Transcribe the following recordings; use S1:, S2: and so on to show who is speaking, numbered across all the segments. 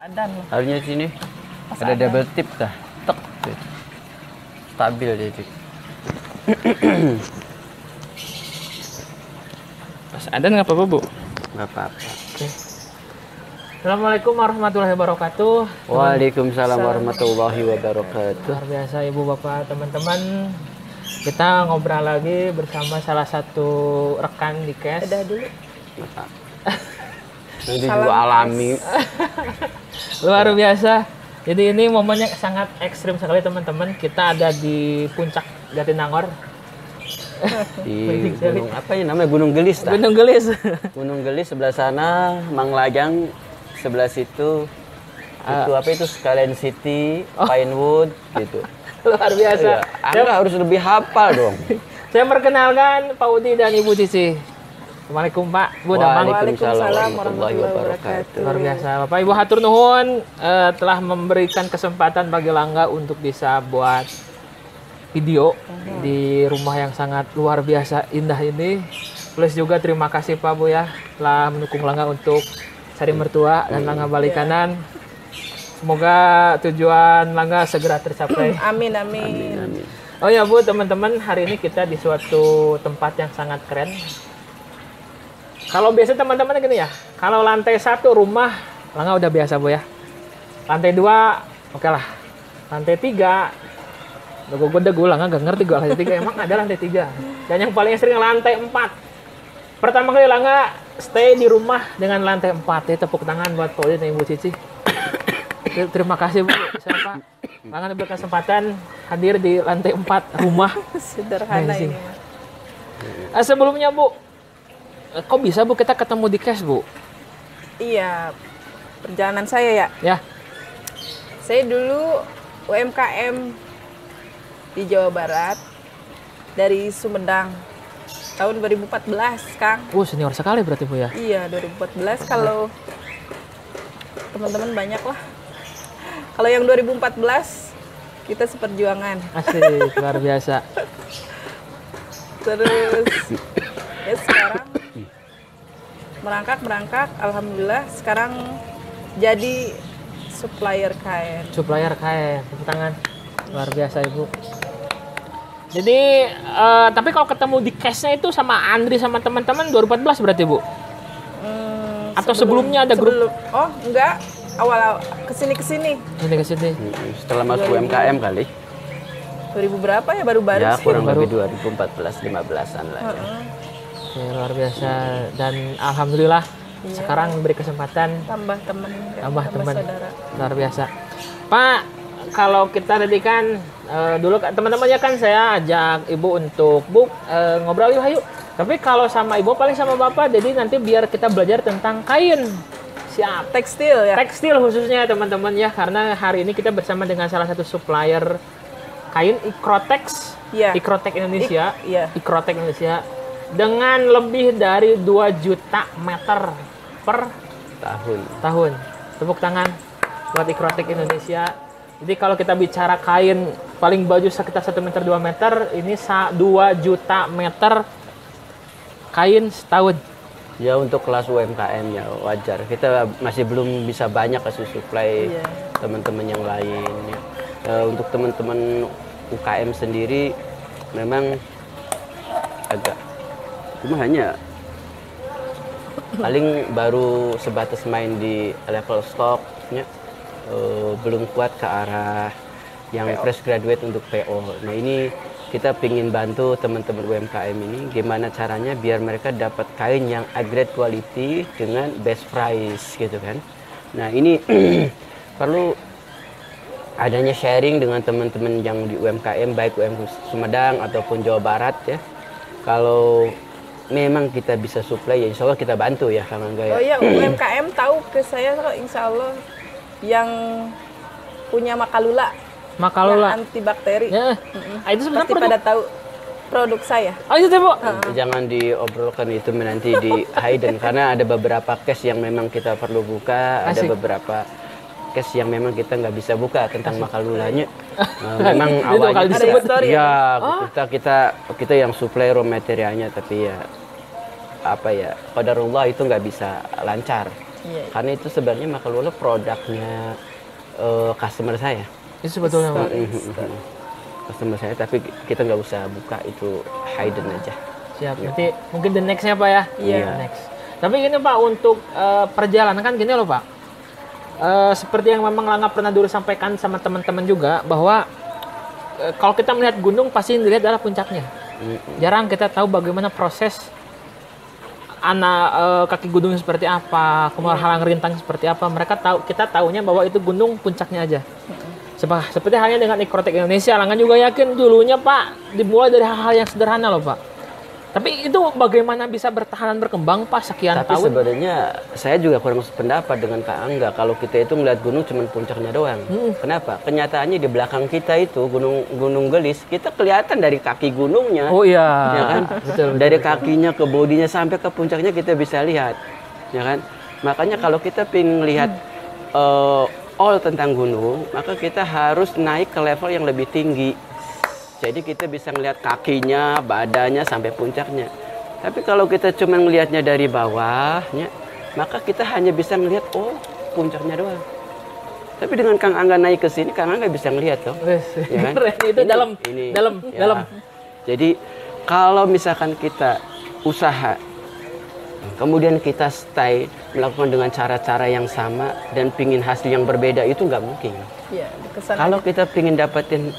S1: Adan.
S2: Harusnya sini
S1: Pas
S2: ada
S1: adan.
S2: double tip dah. Tek. Gitu. Stabil jadi.
S3: Pas ada nggak apa-apa, Bu?
S2: Nggak apa-apa.
S3: Assalamualaikum warahmatullahi wabarakatuh.
S2: Waalaikumsalam warahmatullahi wabarakatuh.
S3: Luar biasa Ibu Bapak teman-teman. Kita ngobrol lagi bersama salah satu rekan di KES.
S1: Udah dulu.
S2: Nggak apa-apa. Nanti
S1: Salam
S2: juga alami.
S3: Luar biasa. Jadi ini momennya sangat ekstrim sekali teman-teman. Kita ada di puncak Jatinangor.
S2: Di gunung apa ya namanya? Gunung Gelis.
S3: Gunung Gelis.
S2: Gunung Gelis sebelah sana, Manglajang sebelah situ. Itu apa itu Skyline City, Pinewood gitu.
S3: Luar biasa.
S2: Iya, Anda harus lebih hafal dong.
S3: Saya perkenalkan Pak Udi dan Ibu Cici. Assalamualaikum Pak, Bu Damang.
S2: Waalaikumsalam warahmatullahi wabarakatuh.
S3: Luar biasa. Bapak Ibu hatur nuhun telah memberikan kesempatan bagi Langga untuk bisa buat video di rumah yang sangat luar biasa indah ini. Plus juga terima kasih Pak Bu ya telah mendukung Langga untuk cari mertua dan Langga balik kanan. Semoga tujuan Langga segera tercapai.
S1: Amin, amin.
S2: Amin.
S3: Oh ya Bu, teman-teman, hari ini kita di suatu tempat yang sangat keren. Kalau biasa teman-teman gini ya, kalau lantai 1 rumah, Langga udah biasa Bu ya. Lantai 2, oke lah. Lantai 3, gue Langga gak ngerti gue lantai 3, emang ada lantai 3. Dan yang paling sering lantai 4. Pertama kali Langga stay di rumah dengan lantai 4. Ya, tepuk tangan buat Pak Udi dan Ibu Cici. Terima kasih Bu, siapa? Langga diberi kesempatan hadir di lantai 4 rumah.
S1: Sederhana
S3: Amazing.
S1: ini mah.
S3: Sebelumnya Bu, kok bisa Bu kita ketemu di KES Bu?
S1: Iya, perjalanan saya ya.
S3: Ya,
S1: Saya dulu UMKM di Jawa Barat dari Sumedang tahun 2014, Kang.
S3: senior sekali berarti Bu ya.
S1: Iya, 2014 kalau teman-teman banyak lah. Kalau yang 2014 kita seperjuangan.
S3: Asik, luar biasa.
S1: Terus ya sekarang merangkak, alhamdulillah sekarang jadi supplier kain.
S3: Supplier kain, tepuk tangan. Luar biasa Ibu. Jadi, tapi kalau ketemu di KES-nya itu sama Andri sama teman-teman 2014 berarti Bu? Atau sebelumnya ada grup?
S1: Oh, enggak. Awal kesini.
S3: Ini ke sini.
S2: Setelah masuk UMKM kali.
S1: 2000 berapa ya baru-baru
S2: Ya
S1: sih.
S2: kurang
S3: Baru.
S2: lebih 2014-15an lah.
S3: Oke, luar biasa. Dan alhamdulillah sekarang diberi kesempatan
S1: Tambah temen,
S3: tambah teman.
S1: saudara.
S3: Luar biasa. Pak, kalau kita tadi kan dulu teman-temannya kan saya ajak Ibu untuk ngobrol yuk ayo. Tapi kalau sama Ibu paling sama Bapak, jadi nanti biar kita belajar tentang kain. Siap.
S1: Tekstil ya.
S3: Tekstil khususnya teman-teman ya, karena hari ini kita bersama dengan salah satu supplier kain Ikrotex.
S1: Iya.
S3: Ikrotex Indonesia.
S1: Iya.
S3: Ikrotex Indonesia dengan lebih dari 2 juta meter per tahun. Tepuk tangan buat Ikrotex Indonesia. Jadi kalau kita bicara kain paling baju sekitar 1 meter 2 meter, ini 2 juta meter kain setahun.
S2: Ya untuk kelas UMKM ya wajar. Kita masih belum bisa banyak kasih supply
S1: Iya.
S2: teman-teman yang lain. Ya. Untuk teman-teman UKM sendiri memang agak cuma hanya paling baru sebatas main di level stoknya, belum kuat ke arah yang fresh graduate untuk PO. Nah ini kita ingin bantu teman-teman UMKM ini gimana caranya biar mereka dapat kain yang grade quality dengan best price gitu kan. Nah ini perlu adanya sharing dengan teman-teman yang di UMKM baik Sumedang ataupun Jawa Barat ya. Kalau memang kita bisa supply ya insya Allah kita bantu ya Kang Angga ya.
S1: Oh iya, UMKM tahu ke saya kok insya Allah yang punya Makalula.
S3: Makalula.
S1: Yang antibakteri.
S3: Ya. Itu sebenarnya
S1: Pasti pada tahu produk saya.
S3: Oh itu Bu.
S2: Jangan diobrolkan itu nanti di hidden karena ada beberapa case yang memang kita perlu buka, ada
S3: Asik.
S2: beberapa case yang memang kita nggak bisa buka tentang makalulanya. Memang
S3: Itu bakal
S2: awalnya
S3: disebut.
S2: ya kita yang supply raw materialnya tapi ya apa ya qadarullah itu nggak bisa lancar.
S1: Iya.
S2: Karena itu sebenarnya Makalolo produknya customer saya.
S3: Itu sebetulnya Pak.
S2: Customer saya, tapi kita nggak usah buka, itu hidden aja.
S3: Siap. Nanti mungkin the next-nya Pak ya.
S1: Iya.
S3: Next. Tapi gini Pak, untuk perjalanan kan gini loh Pak. Seperti yang memang Langga pernah dulu sampaikan sama teman-teman juga bahwa kalau kita melihat gunung pasti yang dilihat adalah puncaknya. Jarang kita tahu bagaimana proses kaki gunung seperti apa, kemudian halang rintang seperti apa. Kita tahunya bahwa itu gunung puncaknya aja. Seperti halnya dengan Ikrotek Indonesia, Langga juga yakin dulunya Pak dimulai dari hal-hal yang sederhana loh Pak. Tapi itu bagaimana bisa bertahan dan berkembang Pak sekian
S2: Tapi
S3: tahun?
S2: sebenarnya saya juga kurang sependapat dengan Kak Angga kalau kita itu ngeliat gunung cuma puncaknya doang. Kenapa? Kenyataannya di belakang kita itu Gunung Gelis, kita kelihatan dari kaki gunungnya.
S3: Oh iya,
S2: Ya kan?
S3: betul.
S2: Dari kakinya ke bodinya sampai ke puncaknya kita bisa lihat. Ya kan? Makanya kalau kita pengen lihat all tentang gunung, maka kita harus naik ke level yang lebih tinggi. Jadi kita bisa ngelihat kakinya, badannya sampai puncaknya. Tapi kalau kita cuma ngelihatnya dari bawahnya, maka kita hanya bisa ngelihat puncaknya doang. Tapi dengan Kang Angga naik ke sini, Kang Angga bisa ngelihat toh. Ya kan?
S3: Itu dalam.
S2: Ya. Jadi kalau misalkan kita usaha, kemudian kita stay melakukan dengan cara-cara yang sama dan pingin hasil yang berbeda, itu nggak mungkin.
S1: Iya, kesan
S2: Kalau kita pingin dapetin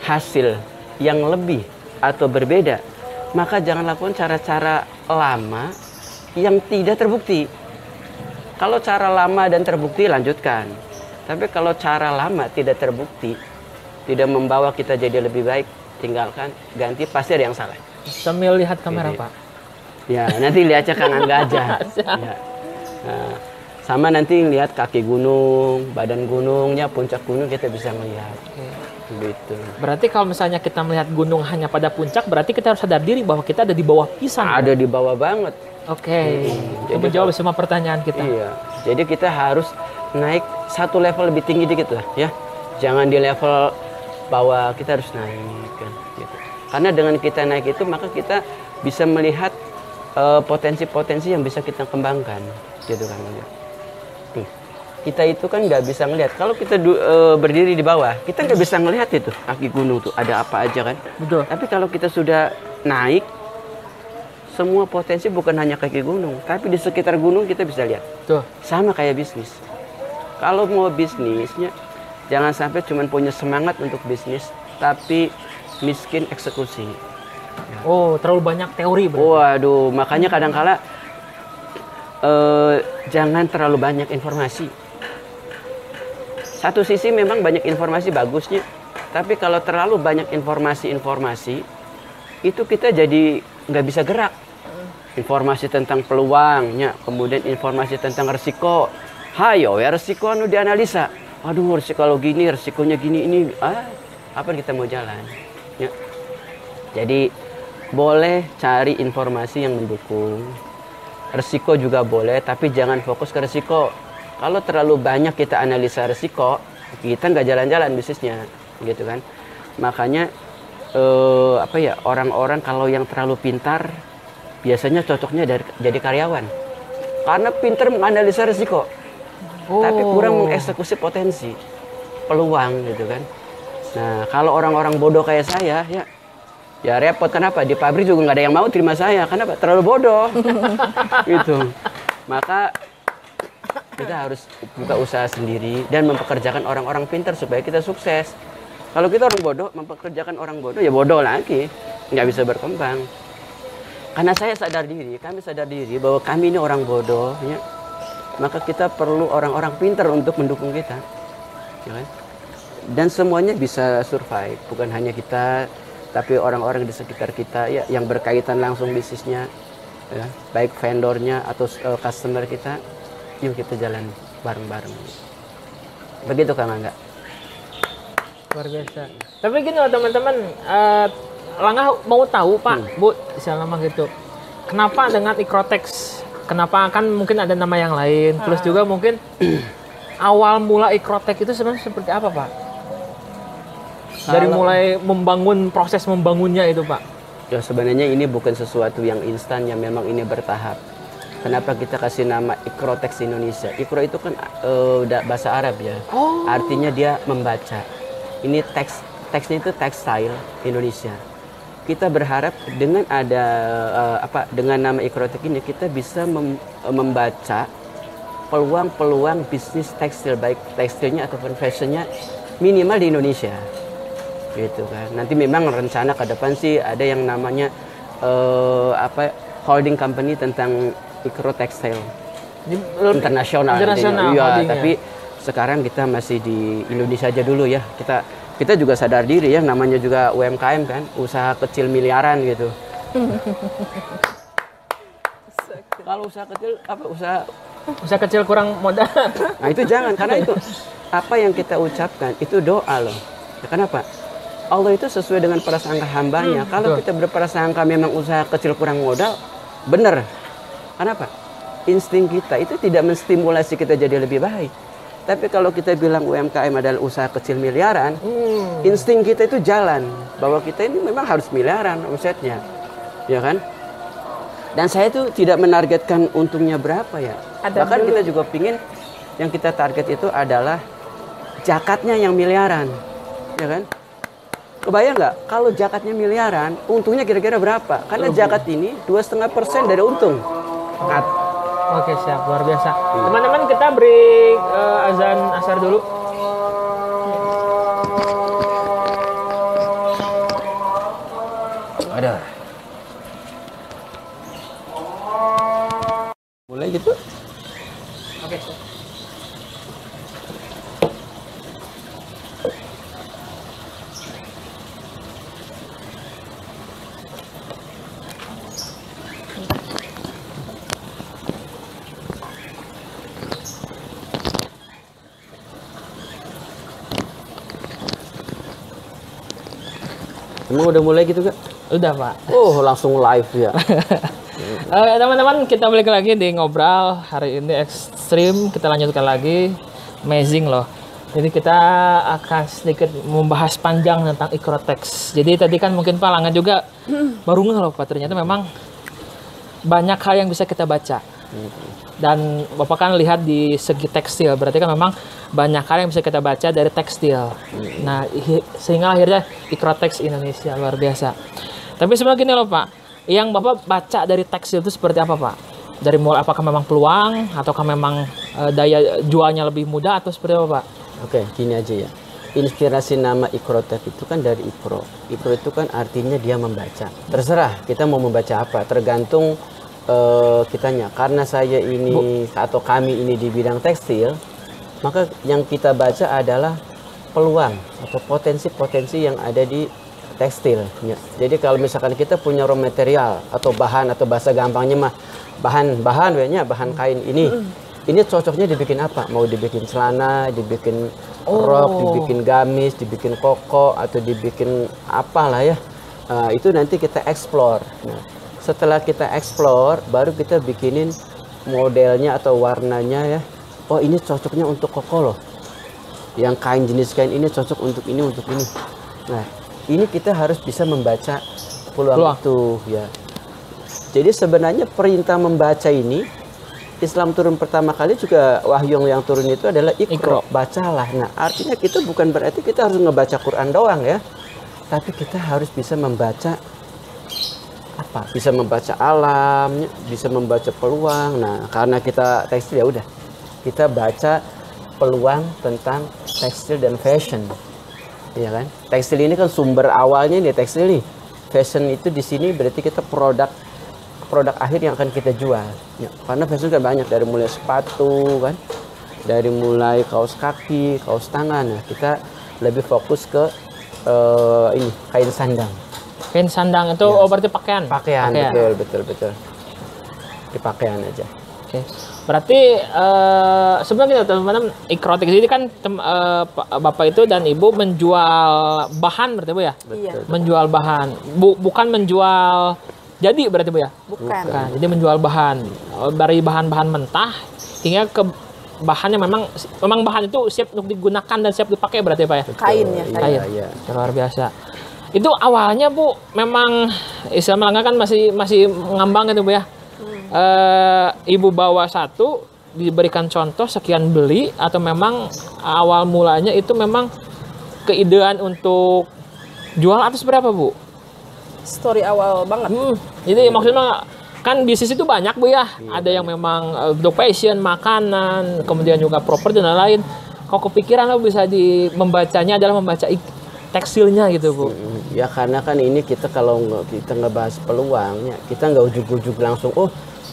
S2: hasil yang lebih atau berbeda, maka jangan lakukan cara-cara lama yang tidak terbukti. Kalau cara lama dan terbukti, lanjutkan. Tapi kalau cara lama tidak terbukti, tidak membawa kita jadi lebih baik, tinggalkan, ganti, pasti ada yang salah.
S3: Sambil lihat kamera
S2: Jadi,
S3: Pak.
S2: Ya, nanti lihatnya Kang Angga aja. Ya. Nah, sama nanti lihat kaki gunung, badan gunungnya, puncak gunung kita bisa melihat. Gitu.
S3: Berarti kalau misalnya kita melihat gunung hanya pada puncak, berarti kita harus sadar diri bahwa kita ada di bawah pisan.
S2: Ada di bawah banget.
S3: Oke. Itu
S2: Jadi
S3: menjawab semua pertanyaan kita.
S2: Iya. Jadi kita harus naik satu level lebih tinggi dikit lah, ya. Jangan di level bawah, kita harus naik kan. Gitu. Karena dengan kita naik itu, maka kita bisa melihat potensi-potensi yang bisa kita kembangkan, gitu kan. Kita itu kan nggak bisa ngelihat. Kalau kita berdiri di bawah, kita nggak bisa ngelihat itu kaki gunung tuh ada apa aja kan.
S3: Betul.
S2: Tapi kalau kita sudah naik, semua potensi bukan hanya kaki gunung, tapi di sekitar gunung kita bisa lihat.
S3: Tuh.
S2: Sama kayak bisnis. Kalau mau bisnisnya, jangan sampai cuma punya semangat untuk bisnis, tapi miskin eksekusi.
S3: Oh, terlalu banyak teori berarti.
S2: Waduh, makanya kadang-kala jangan terlalu banyak informasi. Satu sisi memang banyak informasi bagusnya, tapi kalau terlalu banyak informasi, itu kita jadi nggak bisa gerak. Informasi tentang peluangnya, kemudian informasi tentang resiko. Hayo ya resiko anu dianalisa. Aduh resiko kalau gini, resikonya gini ini. Apa kita mau jalan? Ya. Jadi boleh cari informasi yang mendukung. Resiko juga boleh, tapi jangan fokus ke resiko. Kalau terlalu banyak kita analisa resiko, kita nggak jalan-jalan bisnisnya, gitu kan? Makanya orang-orang kalau yang terlalu pintar, biasanya cocoknya jadi karyawan, karena pintar menganalisa resiko, tapi kurang mengeksekusi potensi, peluang, gitu kan? Nah, kalau orang-orang bodoh kayak saya, ya repot. Kenapa? Di pabrik juga nggak ada yang mau terima saya. Kenapa? Terlalu bodoh. Gitu. Maka kita harus buka usaha sendiri dan mempekerjakan orang-orang pintar supaya kita sukses. Kalau kita orang bodoh, mempekerjakan orang bodoh, ya bodoh lagi. Nggak bisa berkembang. Karena kami sadar diri bahwa kami ini orang bodoh, ya. Maka kita perlu orang-orang pintar untuk mendukung kita. Ya kan? Dan semuanya bisa survive. Bukan hanya kita, tapi orang-orang di sekitar kita ya, yang berkaitan langsung bisnisnya, ya, baik vendornya atau customer kita, yuk kita jalan bareng-bareng. Begitu Kang Angga.
S3: Luar biasa. Tapi gini loh teman-teman, Langga mau tahu Pak, Bu, selama gitu. Kenapa dengan Ikrotex? Kenapa kan mungkin ada nama yang lain? Plus juga mungkin awal mula Ikrotex itu sebenarnya seperti apa Pak? Dari mulai proses membangunnya itu Pak.
S2: Ya sebenarnya ini bukan sesuatu yang instan, yang memang ini bertahap. Kenapa kita kasih nama Ikrotex Indonesia? Ikro itu kan udah bahasa Arab ya. Artinya dia membaca. Ini teksnya itu textile Indonesia. Kita berharap dengan ada dengan nama Ikrotex ini kita bisa membaca peluang-peluang bisnis tekstil, baik tekstilnya ataupun fashionnya minimal di Indonesia. Gitu kan. Nanti memang rencana ke depan sih ada yang namanya holding company tentang Ikro Textile internasional. Iya, tapi sekarang kita masih di Indonesia aja dulu ya. Kita juga sadar diri ya, namanya juga UMKM kan, usaha kecil miliaran gitu. Kalau usaha kecil
S3: usaha kecil kurang modal.
S2: Nah itu jangan, karena itu apa yang kita ucapkan itu doa loh. Ya, kenapa? Allah itu sesuai dengan prasangka hambanya. Kalau kita berprasangka memang usaha kecil kurang modal, benar. Kenapa? Insting kita itu tidak menstimulasi kita jadi lebih baik. Tapi kalau kita bilang UMKM adalah usaha kecil miliaran, insting kita itu jalan. Bahwa kita ini memang harus miliaran omsetnya. Ya kan? Dan saya itu tidak menargetkan untungnya berapa ya. Bahkan kita juga pingin yang kita target itu adalah zakatnya yang miliaran. Ya kan? Kebayang nggak? Kalau zakatnya miliaran, untungnya kira-kira berapa? Karena zakat ini 2,5% dari untung.
S3: Oke, siap, luar biasa. Teman-teman, kita beri azan asar dulu.
S2: Ada. Mulai gitu?
S3: Oke, siap.
S2: Emang udah mulai gitu, Kak?
S3: Udah, Pak.
S2: Oh, langsung live ya.
S3: Teman-teman, kita balik lagi di ngobrol hari ini ekstrim. Kita lanjutkan lagi, amazing loh. Jadi kita akan sedikit membahas panjang tentang Ikrotex. Jadi tadi kan mungkin Pak Langga juga baru nggak loh Pak, ternyata memang banyak hal yang bisa kita baca. Dan Bapak kan lihat di segi tekstil, berarti kan memang banyak hal yang bisa kita baca dari tekstil. Nah, sehingga akhirnya Ikrotex Indonesia luar biasa. Tapi sebenarnya gini loh Pak, yang Bapak baca dari tekstil itu seperti apa Pak? Dari mulai apakah memang peluang, ataukah memang daya jualnya lebih mudah, atau seperti apa Pak?
S2: Oke, gini aja ya. Inspirasi nama Ikrotex itu kan dari Ikro. Ikro itu kan artinya dia membaca. Terserah kita mau membaca apa, tergantung kitanya. Karena saya ini atau kami ini di bidang tekstil, maka yang kita baca adalah peluang atau potensi-potensi yang ada di tekstil. Jadi kalau misalkan kita punya raw material atau bahan, atau bahasa gampangnya mah bahan kain ini cocoknya dibikin apa? Mau dibikin celana, dibikin rok, dibikin gamis, dibikin koko, atau dibikin apalah ya. Itu nanti kita explore. Nah, setelah kita explore, baru kita bikinin modelnya atau warnanya ya. Oh, ini cocoknya untuk koko loh. Yang kain jenis kain ini cocok untuk ini, untuk ini. Nah, ini kita harus bisa membaca peluang itu ya. Jadi sebenarnya perintah membaca ini, Islam turun pertama kali juga wahyu yang turun itu adalah Iqra, bacalah. Nah, artinya kita bukan berarti kita harus ngebaca Quran doang ya. Tapi kita harus bisa membaca apa? Bisa membaca alam, bisa membaca peluang. Nah, karena kita tekstil ya udah. Kita baca peluang tentang tekstil dan fashion. Iya kan? Tekstil ini kan sumber awalnya nih tekstil nih. Fashion itu di sini berarti kita produk akhir yang akan kita jual. Ya, karena fashion kan banyak, dari mulai sepatu kan, dari mulai kaos kaki, kaos tangan. Nah, kita lebih fokus ke ini kain sandang.
S3: Kain sandang itu
S2: ya.
S3: Berarti pakaian.
S2: Pakaian. Betul. Di pakaian aja.
S3: Oke. Berarti sebenarnya teman-teman, Ikrotex ini kan Bapak itu dan Ibu menjual bahan berarti Bu ya?
S1: Iya.
S3: Menjual bahan. Bukan menjual jadi berarti Bu ya?
S1: Bukan.
S3: Jadi menjual bahan. Dari bahan-bahan mentah hingga ke bahannya memang bahan itu siap untuk digunakan dan siap dipakai berarti Pak ya?
S1: Kainnya.
S3: Kain.
S2: Iya.
S3: Luar biasa. Itu awalnya Bu memang Islam Langga kan masih ngambang gitu Bu ya? Ibu bawa satu, diberikan contoh sekian beli, atau memang awal mulanya itu memang keidean untuk jual atau seberapa, Bu?
S1: Story awal banget.
S3: Jadi maksudnya kan bisnis itu banyak, Bu ya. Ada yang memang untuk passion, makanan, kemudian juga properti dan lain. Kok kepikiran lo bisa membacanya adalah membaca tekstilnya gitu, Bu?
S2: Ya karena kan ini kita kalau kita ngebahas peluangnya, kita nggak ujuk-ujuk langsung, oh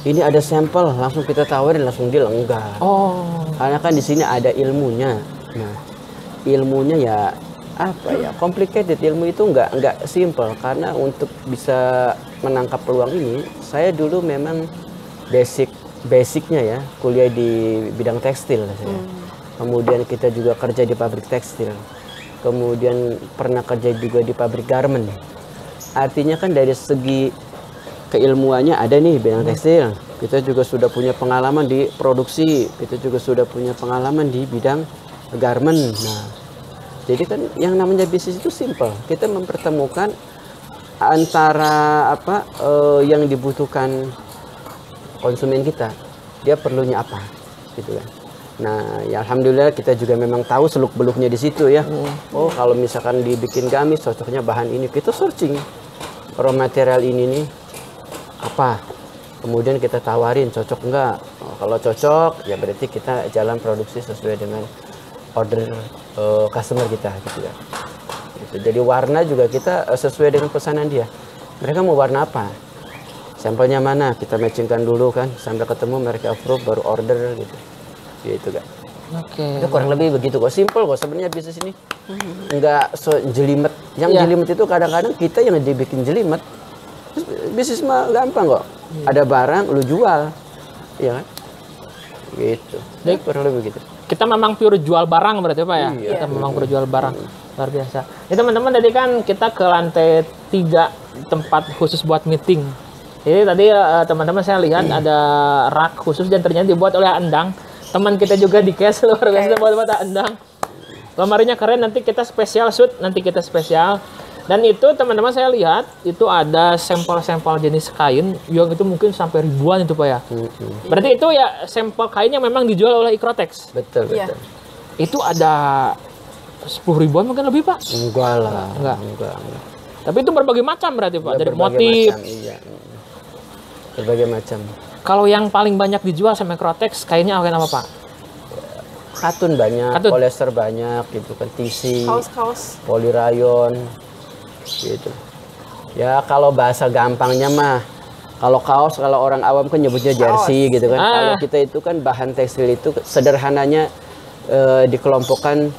S2: ini ada sampel langsung kita tawarin langsung deal, enggak.
S3: Oh.
S2: Karena kan di sini ada ilmunya. Nah, ilmunya ya apa ya, complicated. Ilmu itu nggak simple, karena untuk bisa menangkap peluang ini, saya dulu memang basicnya ya kuliah di bidang tekstil saya. Kemudian kita juga kerja di pabrik tekstil, kemudian pernah kerja juga di pabrik garment. Artinya kan dari segi keilmuannya ada nih bidang tekstil, kita juga sudah punya pengalaman di produksi, kita juga sudah punya pengalaman di bidang garment. Nah, jadi kan yang namanya bisnis itu simple. Kita mempertemukan antara apa yang dibutuhkan konsumen kita, dia perlunya apa, gitu kan. Nah, ya alhamdulillah kita juga memang tahu seluk-beluknya di situ ya. Oh, kalau misalkan dibikin gamis cocoknya bahan ini, kita searching raw material ini nih apa. Kemudian kita tawarin cocok enggak. Oh, kalau cocok ya berarti kita jalan produksi sesuai dengan order customer kita gitu ya. Gitu. Jadi warna juga kita sesuai dengan pesanan dia. Mereka mau warna apa? Sampelnya mana? Kita matchingkan dulu kan sampai ketemu mereka approve baru order gitu. Gitu kan.
S3: Oke.
S2: Itu kurang lebih begitu kok, simple kok sebenarnya bisnis ini. Enggak so jelimet. Yang jelimet itu kadang-kadang kita yang dibikin jelimet. Bisnis mah gampang kok. Ada barang lu jual. Iya kan? Gitu. Jadi kurang lebih begitu.
S3: Kita memang pure jual barang berarti Pak ya?
S2: Iya.
S3: Kita memang pure jual barang. Luar biasa. Ya teman-teman, tadi kan kita ke lantai 3 tempat khusus buat meeting. Jadi tadi teman-teman saya lihat ada rak khusus dan ternyata dibuat oleh Endang. Teman kita juga di case, luar biasa buat Endang. Lemarinya keren, nanti kita spesial shoot, nanti kita spesial. Dan itu teman-teman saya lihat itu ada sampel-sampel jenis kain yang itu mungkin sampai ribuan itu Pak ya. Berarti itu ya sampel kain yang memang dijual oleh Ikrotex.
S2: Betul,
S1: Iya.
S2: betul.
S3: Itu ada 10 ribuan mungkin lebih Pak.
S2: Enggak lah.
S3: Enggak. Tapi itu berbagai macam berarti Pak,
S2: Ya,
S3: dari
S2: berbagai
S3: motif.
S2: macam, iya. Berbagai macam.
S3: Kalau yang paling banyak dijual sama Ikrotex kainnya kain apa Pak?
S2: Katun banyak,
S3: Katun.
S2: polyester banyak gitu kan, TC,
S1: Kaos-kaos.
S2: polyrayon gitu. Ya kalau bahasa gampangnya mah, kalau kaos kalau orang awam kan nyebutnya jersey gitu kan. Kalau kita itu kan bahan tekstil itu sederhananya dikelompokkan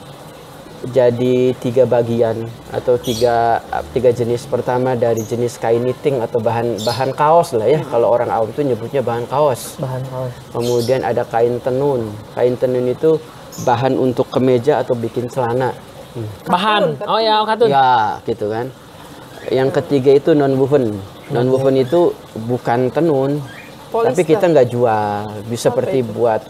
S2: jadi 3 bagian atau tiga jenis. Pertama dari jenis kain knitting atau bahan kaos lah ya. Kalau orang awam itu nyebutnya bahan kaos.
S3: Bahan kaos.
S2: Kemudian ada kain tenun. Kain tenun itu bahan untuk kemeja atau bikin celana.
S3: Bahan. Oh ya, katun.
S2: Ya, gitu kan. Yang ketiga itu non woven. Non woven itu bukan tenun,
S1: Polyester.
S2: tapi kita nggak jual. Bisa seperti buat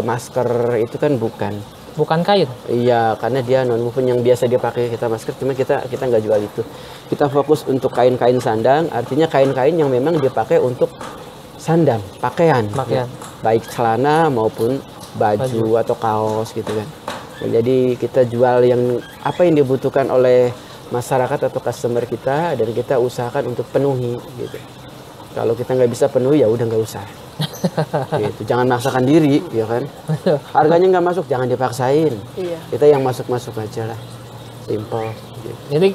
S2: masker itu kan bukan.
S3: Bukan kain.
S2: Iya, karena dia non woven yang biasa dia pakai kita masker, cuma kita nggak jual itu. Kita fokus untuk kain-kain sandang, artinya kain-kain yang memang dipakai untuk sandang, pakaian.
S3: Pakaian.
S2: Baik celana maupun baju atau kaos gitu kan. Nah, jadi kita jual yang apa yang dibutuhkan oleh masyarakat atau customer kita dan kita usahakan untuk penuhi gitu. Kalau kita nggak bisa penuhi ya udah nggak usah. Gitu. Jangan maksakan diri, ya kan. Harganya nggak masuk, jangan dipaksain.
S1: Iya.
S2: Kita yang masuk-masuk aja lah, simple. Gitu.
S3: Jadi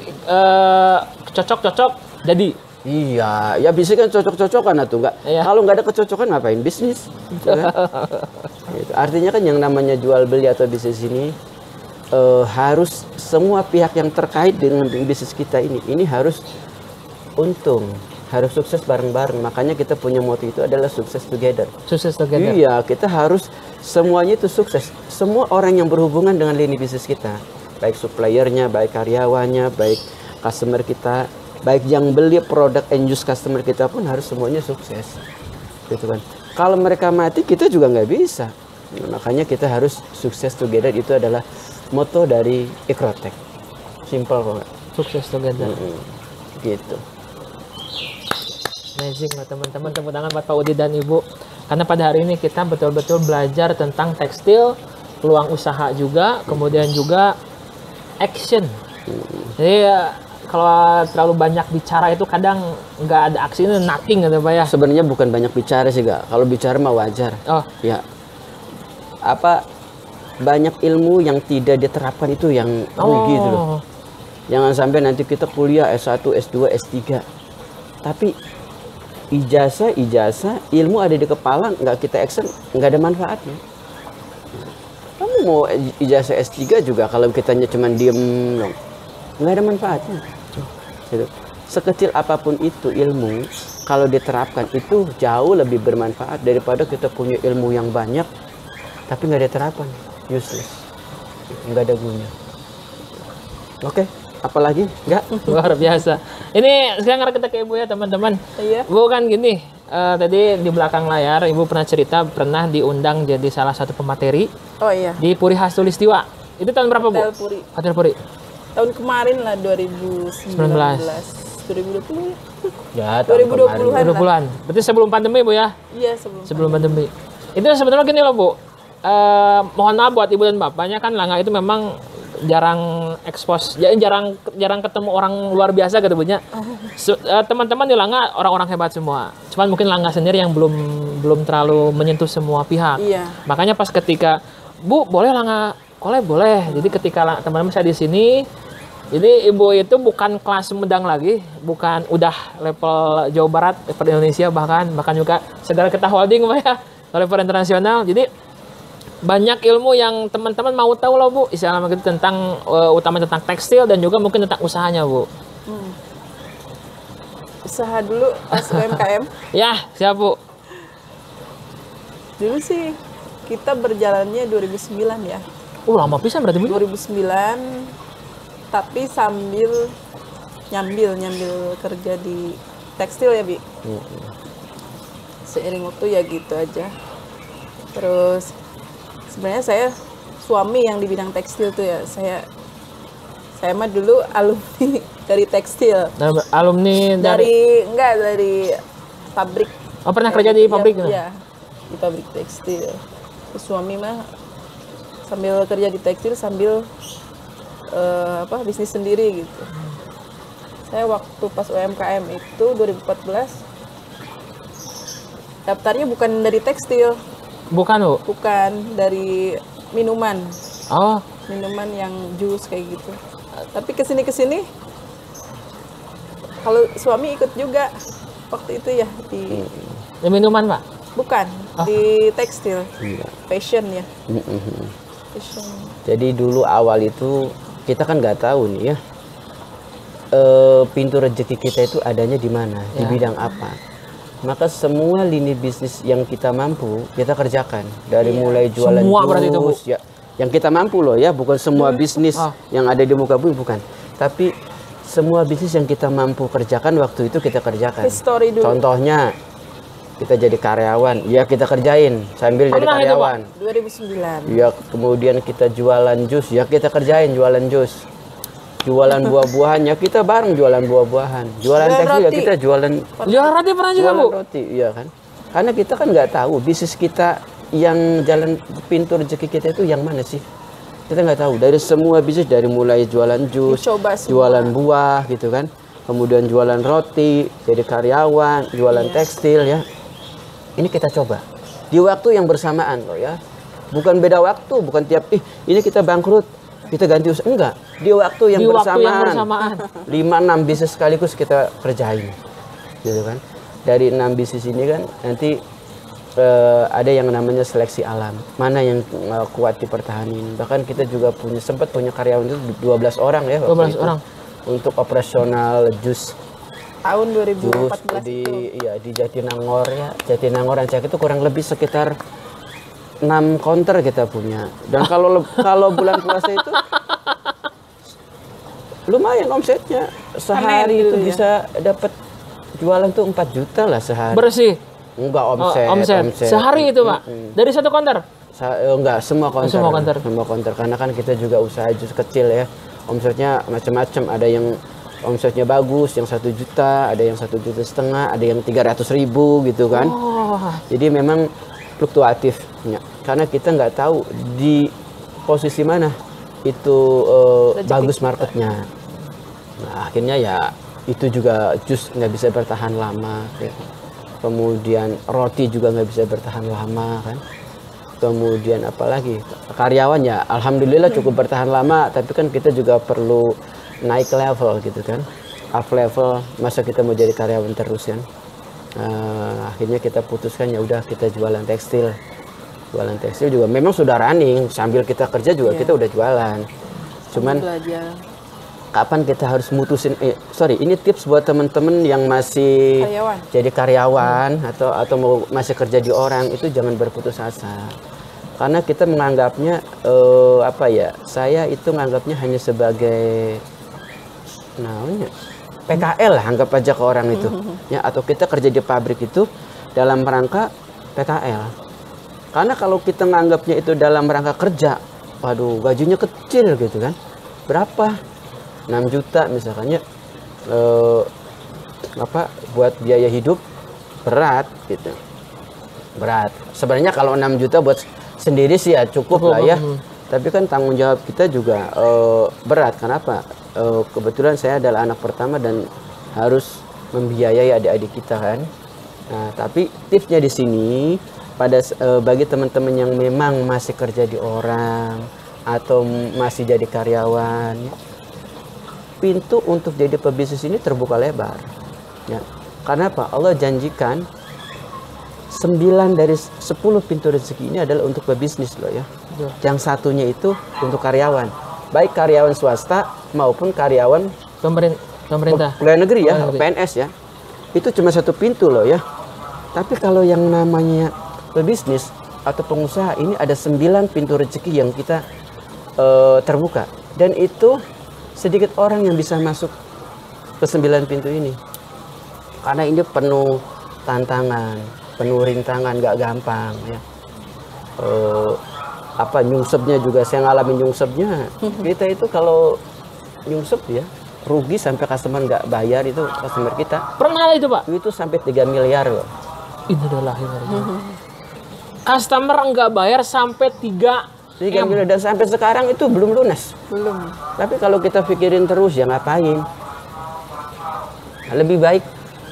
S3: cocok-cocok jadi.
S2: Iya, ya bisnis kan cocok-cocokan atau enggak.
S3: Iya.
S2: Kalau nggak ada kecocokkan ngapain bisnis? Ya kan? Gitu. Artinya kan yang namanya jual beli atau bisnis ini harus semua pihak yang terkait dengan bisnis kita ini harus untung, harus sukses bareng-bareng. Makanya kita punya moto itu adalah sukses together.
S3: Sukses together.
S2: Iya, kita harus semuanya itu sukses. Semua orang yang berhubungan dengan lini bisnis kita, baik suppliernya, baik karyawannya, baik customer kita, baik yang beli produk end use customer kita pun harus semuanya sukses. Gitu kan. Kalau mereka mati, kita juga nggak bisa. Nah, makanya kita harus sukses together, itu adalah moto dari Ikrotex. Simple kok.
S3: Sukses together.
S2: Gitu.
S3: Amazing lah teman-teman, tepuk tangan buat Pak Udi dan Ibu. Karena pada hari ini kita betul-betul belajar tentang tekstil, peluang usaha juga, kemudian juga action. Jadi kalau terlalu banyak bicara itu kadang nggak ada aksi, itu nothing gitu Pak ya.
S2: Sebenarnya bukan banyak bicara sih Kak. Kalau bicara mah wajar.
S3: Oh,
S2: Ya. Apa banyak ilmu yang tidak diterapkan itu yang rugi gitu loh. Jangan sampai nanti kita kuliah S1, S2, S3. Tapi ijazah ilmu ada di kepala, nggak kita action, nggak ada manfaatnya. Kamu mau ijazah S3 juga kalau kitanya cuma diem dong, nggak ada manfaatnya. Gitu. Sekecil apapun itu ilmu, kalau diterapkan itu jauh lebih bermanfaat daripada kita punya ilmu yang banyak tapi nggak diterapkan, useless, nggak ada guna. Oke, apalagi nggak?
S3: luar biasa. Ini sekarang kita ke Ibu ya teman-teman.
S1: Iya.
S3: Bu kan gini, tadi di belakang layar Ibu pernah cerita pernah diundang jadi salah satu pemateri
S1: Oh iya.
S3: di Puri Khas Tulistiwa. Itu tahun berapa Bu?
S1: Hotel Puri.
S3: Hotel Puri.
S1: Tahun kemarin lah 2019. 2020
S2: Ya,
S1: 2020-an.
S3: 20-an. Berarti sebelum pandemi Bu ya?
S1: Iya
S3: Sebelum pandemi. Itu sebenarnya gini loh Bu. Mohon maaf buat Ibu dan Bapaknya, kan Langga itu memang jarang ekspos, jarang ketemu orang luar biasa gitu Bu nya. Teman-teman di Langga orang-orang hebat semua. Cuman mungkin Langga sendiri yang belum terlalu menyentuh semua pihak.
S1: Iya.
S3: Makanya pas ketika Bu boleh Langga collab boleh. Jadi ketika teman-teman saya di sini, jadi Ibu itu bukan kelas Sumedang lagi, bukan udah level Jawa Barat, level Indonesia bahkan juga segala kita holding Pak ya, level internasional. Jadi banyak ilmu yang teman-teman mau tahu loh Bu, istilahnya gitu tentang utama tentang tekstil dan juga mungkin tentang usahanya Bu.
S1: Usaha dulu pas UMKM.
S3: Ya, siap Bu.
S1: Dulu sih kita berjalannya 2009 ya.
S3: Lama pisan berarti Bu.
S1: 2009 tapi sambil nyambil kerja di tekstil ya Bi. Seiring waktu ya gitu aja. Terus sebenarnya saya suami yang di bidang tekstil tuh ya. Saya mah dulu alumni dari tekstil.
S3: Alumni
S1: Dari pabrik.
S3: Oh, pernah kerja di pabrik?
S1: Iya, di pabrik tekstil. Terus suami mah sambil kerja di tekstil sambil bisnis sendiri gitu. Saya waktu pas UMKM itu 2014 daftarnya bukan dari tekstil.
S3: Bukan Bu?
S1: Bukan, dari minuman.
S3: Oh.
S1: Minuman yang jus kayak gitu. Tapi kesini kalau suami ikut juga waktu itu ya di
S3: minuman Pak?
S1: Bukan, di tekstil.
S2: Iya.
S1: Fashion ya. Fashion.
S2: Jadi dulu awal itu kita kan nggak tahu nih ya, pintu rezeki kita itu adanya di mana, di bidang apa. Maka semua lini bisnis yang kita mampu kita kerjakan, dari mulai jualan
S3: semua berarti itu, Bu?
S2: jus ya, yang kita mampu loh ya, bukan semua bisnis yang ada di muka bumi, bukan, tapi semua bisnis yang kita mampu kerjakan waktu itu kita kerjakan.
S1: History dulu.
S2: Contohnya kita jadi karyawan, ya kita kerjain sambil jadi karyawan.
S1: 2009.
S2: Ya, kemudian kita jualan jus, ya kita kerjain jualan jus. Jualan buah-buahan, ya kita bareng jualan buah-buahan. Jualan tekstil, ya kita jualan
S3: roti pernah juga Bu?
S2: roti, iya kan. Karena kita kan nggak tahu bisnis kita yang jalan pintu rezeki kita itu yang mana sih. Kita nggak tahu. Dari semua bisnis, dari mulai jualan jus,
S1: Dicoba semua.
S2: jualan buah gitu kan. Kemudian jualan roti, jadi karyawan, jualan tekstil ya. Ini kita coba di waktu yang bersamaan loh ya. Bukan beda waktu, bukan tiap ini kita bangkrut, kita ganti usaha, enggak. Di waktu yang bersamaan. 5-6 bisnis sekaligus kita kerjain. Gitu kan. Dari 6 bisnis ini kan nanti ada yang namanya seleksi alam. Mana yang kuat dipertahanin. Bahkan kita juga sempat punya karyawan itu 12 orang ya.
S3: 12 orang.
S2: Untuk operasional jus.
S1: Tahun 2014
S2: di
S1: itu.
S2: iya di Jatinangor ya. Jatinangor Rancak itu kurang lebih sekitar 6 counter kita punya. Dan kalau bulan puasa itu lumayan omsetnya. Sehari itu bisa dapat jualan tuh 4 juta lah sehari.
S3: Bersih?
S2: Enggak, omset.
S3: Sehari itu Pak? Dari satu counter?
S2: Enggak, semua counter.
S3: Semua counter.
S2: Semua counter. Karena kan kita juga usaha jus kecil ya. Omsetnya macam-macam. Ada yang omsetnya bagus, yang 1 juta, ada yang 1,5 juta, ada yang 300.000 gitu kan. Jadi memang fluktuatif ya. Karena kita nggak tahu di posisi mana itu bagus marketnya. Nah, akhirnya ya itu juga jus nggak bisa bertahan lama ya. Kemudian roti juga nggak bisa bertahan lama kan. Kemudian apalagi karyawan ya alhamdulillah cukup bertahan lama, tapi kan kita juga perlu naik level gitu kan, up level. Masa kita mau jadi karyawan terus kan. Akhirnya kita putuskan ya udah kita jualan tekstil juga memang sudah running sambil kita kerja juga kita udah jualan, cuman kapan kita harus mutusin ini tips buat teman-teman yang masih jadi karyawan atau mau masih kerja di orang, itu jangan berputus asa. Karena kita menganggapnya saya itu menganggapnya hanya sebagai PKL lah, anggap aja ke orang itu ya, atau kita kerja di pabrik itu dalam rangka PKL. Karena kalau kita menganggapnya itu dalam rangka kerja, waduh gajinya kecil gitu kan, berapa 6 juta misalkannya buat biaya hidup berat gitu, berat. Sebenarnya kalau 6 juta buat sendiri sih ya cukup lah ya. Tapi kan tanggung jawab kita juga berat. Kenapa? Kebetulan saya adalah anak pertama dan harus membiayai adik-adik kita kan. Nah, tapi tipsnya di sini bagi teman-teman yang memang masih kerja di orang atau masih jadi karyawan, pintu untuk jadi pebisnis ini terbuka lebar. Ya. Karena apa? Allah janjikan 9 dari 10 pintu rezeki ini adalah untuk pebisnis loh ya. Yang satunya itu untuk karyawan, baik karyawan swasta maupun karyawan
S3: pemerintah,
S2: pegawai negeri ya, PNS ya. Itu cuma 1 pintu loh ya. Tapi kalau yang namanya pebisnis atau pengusaha ini ada 9 pintu rezeki yang kita terbuka, dan itu sedikit orang yang bisa masuk ke 9 pintu ini. Karena ini penuh tantangan, penuh rintangan, gak gampang ya. Nyungsepnya juga saya ngalamin nyungsepnya. Kita itu kalau nyungsep ya rugi sampai customer nggak bayar, itu customer kita.
S3: Pernah itu Pak?
S2: Itu sampai 3 miliar loh.
S3: Customer nggak bayar sampai 3
S2: miliar, dan sampai sekarang itu belum lunas.
S1: Belum.
S2: Tapi kalau kita pikirin terus ya ngapain? Lebih baik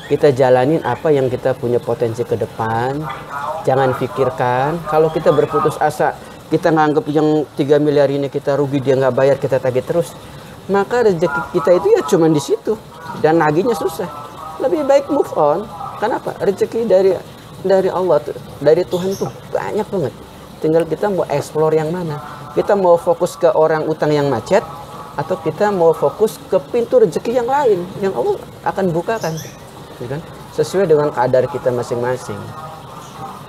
S2: kita jalanin apa yang kita punya potensi ke depan. Jangan pikirkan kalau kita berputus asa, kita nganggep yang 3 miliar ini kita rugi, dia nggak bayar, kita tagih terus, maka rezeki kita itu ya cuma di situ dan nagihnya susah. Lebih baik move on. Kenapa? Rezeki dari Allah tuh, dari Tuhan tuh banyak banget. Tinggal kita mau explore yang mana. Kita mau fokus ke orang utang yang macet, atau kita mau fokus ke pintu rezeki yang lain yang Allah akan bukakan, kan? Sesuai dengan kadar kita masing-masing.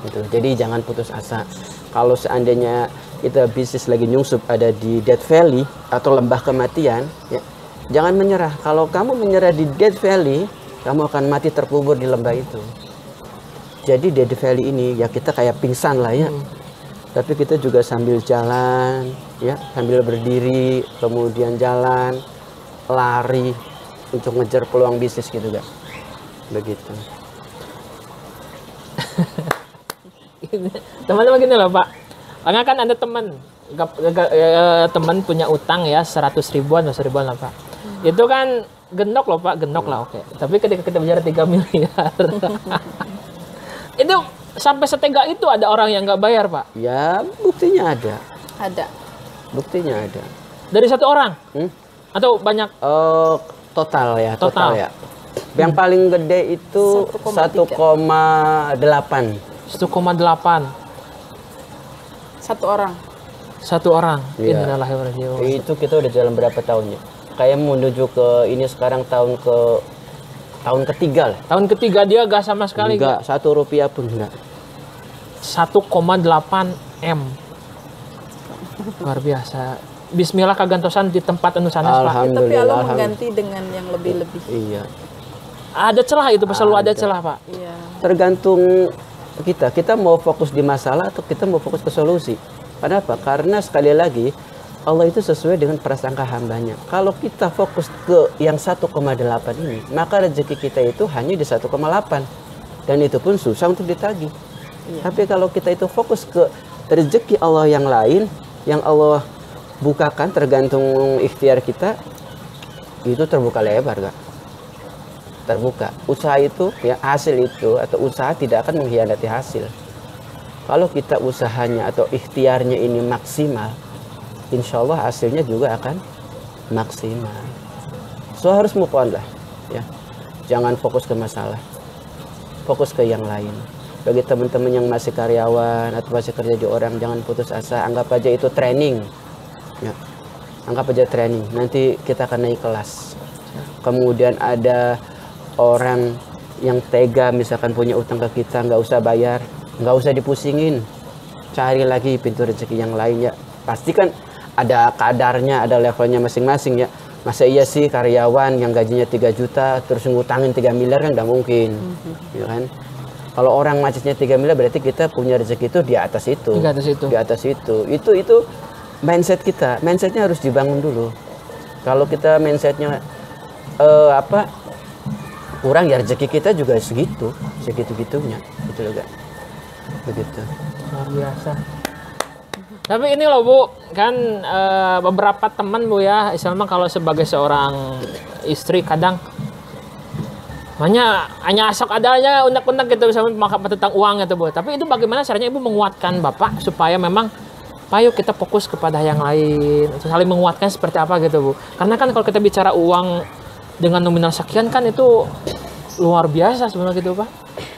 S2: Gitu. Jadi jangan putus asa. Kalau seandainya kita bisnis lagi nyungsup ada di dead valley atau lembah kematian, ya, jangan menyerah. Kalau kamu menyerah di dead valley, kamu akan mati terkubur di lembah itu. Jadi dead valley ini ya kita kayak pingsan lah ya. Tapi kita juga sambil jalan, ya, sambil berdiri, kemudian jalan, lari untuk ngejar peluang bisnis gitu, Kak. Begitu.
S3: Teman-teman gini loh Pak, karena kan ada teman punya utang ya 100 ribuan atau 1 ribuan lah Pak. Itu kan genok loh Pak, genok lah oke. Tapi ketika kita bicara 3 miliar, itu sampai setega itu ada orang yang nggak bayar Pak?
S2: Ya buktinya ada.
S1: Ada.
S2: Buktinya ada.
S3: Dari 1 orang? Atau banyak?
S2: Total ya. Total ya. Yang paling gede itu 1,8.
S3: 1,8.
S1: 1 orang.
S3: 1 orang.
S2: Iya. Itu kita udah jalan berapa tahunnya? Kayak menuju ke ini sekarang tahun ketiga lah.
S3: Tahun ketiga dia gak sama sekali.
S2: Enggak, 1 rupiah pun enggak.
S3: 1,8 M. Luar biasa. Bismillah kagantosan di tempat anu sanes Pak.
S1: Tapi Allah mengganti dengan yang lebih-lebih.
S2: Iya.
S3: Ada celah itu, selalu ada celah Pak.
S1: Iya.
S2: Tergantung kita mau fokus di masalah atau kita mau fokus ke solusi. Kenapa? Karena sekali lagi Allah itu sesuai dengan prasangka hambanya. Kalau kita fokus ke yang 1,8 ini, maka rezeki kita itu hanya di 1,8. Dan itu pun susah untuk ditagih. Tapi kalau kita itu fokus ke rezeki Allah yang lain, yang Allah bukakan tergantung ikhtiar kita, itu terbuka lebar, Kak. Terbuka. Usaha itu, ya hasil itu, atau usaha tidak akan mengkhianati hasil. Kalau kita usahanya atau ikhtiarnya ini maksimal, insya Allah hasilnya juga akan maksimal. So harus move on lah, ya. Jangan fokus ke masalah, fokus ke yang lain. Bagi teman-teman yang masih karyawan atau masih kerja di orang, jangan putus asa. Anggap aja itu training, ya. Anggap aja training. Nanti kita akan naik kelas. Kemudian ada orang yang tega, misalkan punya utang ke kita, nggak usah bayar, nggak usah dipusingin. Cari lagi pintu rezeki yang lain, ya. Pastikan ada kadarnya, ada levelnya masing-masing, ya. Masa iya sih karyawan yang gajinya 3 juta terus ngutangin 3 miliar kan nggak mungkin, ya kan? Kalau orang macetnya 3 miliar berarti kita punya rezeki itu di atas itu.
S3: Di atas itu.
S2: Di atas itu. Itu mindset kita. Mindsetnya harus dibangun dulu. Kalau kita mindsetnya kurang, ya rezeki kita juga segitu-gitunya. Gitu loh, Kak. Begitu.
S3: Luar biasa. Tapi ini loh Bu, kan beberapa teman Bu ya, Islam kalau sebagai seorang istri kadang hanya asok adanya unek-unek gitu misalnya tentang uang gitu Bu. Tapi itu bagaimana caranya Ibu menguatkan Bapak supaya memang ayo kita fokus kepada yang lain, saling menguatkan seperti apa gitu Bu. Karena kan kalau kita bicara uang dengan nominal sekian kan itu luar biasa sebenarnya gitu Pak.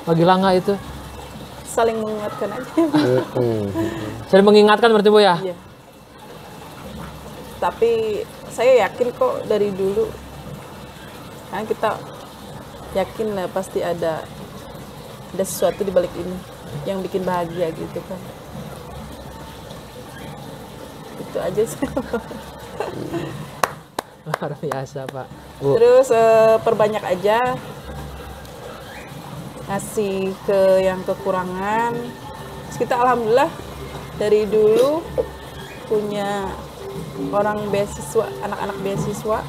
S3: Bagi Langga itu.
S1: Saling menguatkan aja.
S3: Saling mengingatkan berarti Bu ya?
S1: Iya. Tapi saya yakin kok dari dulu, kan kita yakin lah pasti ada sesuatu di balik ini yang bikin bahagia gitu kan. Itu aja sih.
S3: Luar biasa Pak. Bu.
S1: Terus perbanyak aja ngasih ke yang kekurangan. Terus kita alhamdulillah dari dulu punya orang beasiswa, anak-anak beasiswa.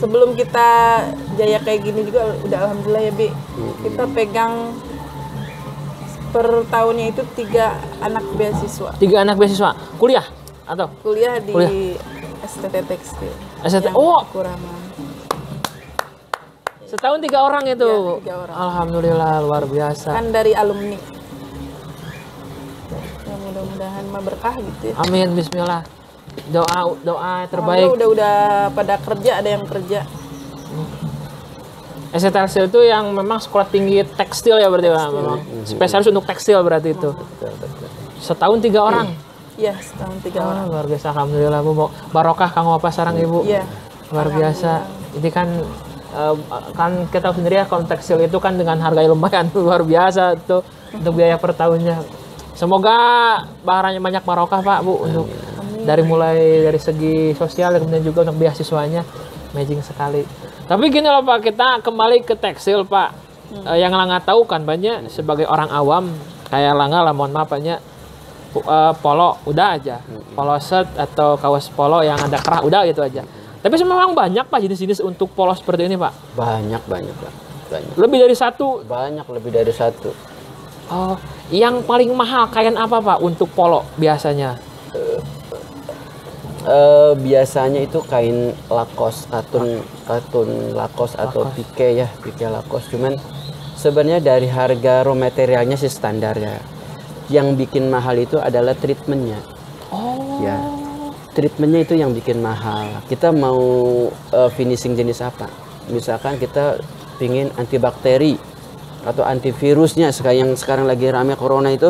S1: Sebelum kita jaya kayak gini juga udah alhamdulillah ya Bi. Kita pegang per tahunnya itu 3 anak beasiswa.
S3: 3 anak beasiswa kuliah atau
S1: Kuliah di STT Tekstil.
S3: STT.
S1: Yang
S3: Oh,
S1: kekurangan.
S3: setahun 3 orang itu.
S1: Iya, 3 orang.
S3: Alhamdulillah luar biasa.
S1: Kan dari alumni. Ya, mudah-mudahan mah berkah gitu ya.
S3: Amin, bismillah. Doa terbaik.
S1: Alhamdulillah udah pada kerja, ada yang kerja.
S3: STT Tekstil itu yang memang sekolah tinggi tekstil ya berarti Pak. Memang spesialis untuk tekstil berarti itu. Setahun 3 orang.
S1: Iya, setahun 3 orang.
S3: Luar biasa, alhamdulillah Bu. Barokah kanggo apa sarang Ibu.
S1: Iya.
S3: Luar biasa. Ini kan kita tahu sendiri ya, kalau tekstil itu kan dengan harga yang lumayan luar biasa tuh untuk biaya per tahunnya. Semoga bahannya banyak barokah Pak Bu untuk mulai dari segi sosial dan kemudian juga untuk beasiswanya. Amazing sekali. Tapi gini loh Pak, kita kembali ke tekstil Pak. Yang Langga tahu kan banyak sebagai orang awam kayak Langga lah, mohon maaf banyak polo udah aja, polo shirt atau kaos polo yang ada kerah udah gitu aja. Tapi memang banyak Pak jenis-jenis untuk polo seperti ini Pak.
S2: Banyak Pak. Banyak.
S3: Lebih dari satu.
S2: Banyak lebih dari satu.
S3: Oh, yang paling mahal kain apa Pak untuk polo biasanya?
S2: Biasanya itu kain lakos, katun lakos atau pike lakos. Cuman sebenarnya dari harga raw materialnya sih standar ya. Yang bikin mahal itu adalah treatmentnya.
S3: Oh.
S2: Ya, treatmentnya itu yang bikin mahal. Kita mau finishing jenis apa? Misalkan kita pingin antibakteri atau antivirusnya yang sekarang lagi rame corona itu.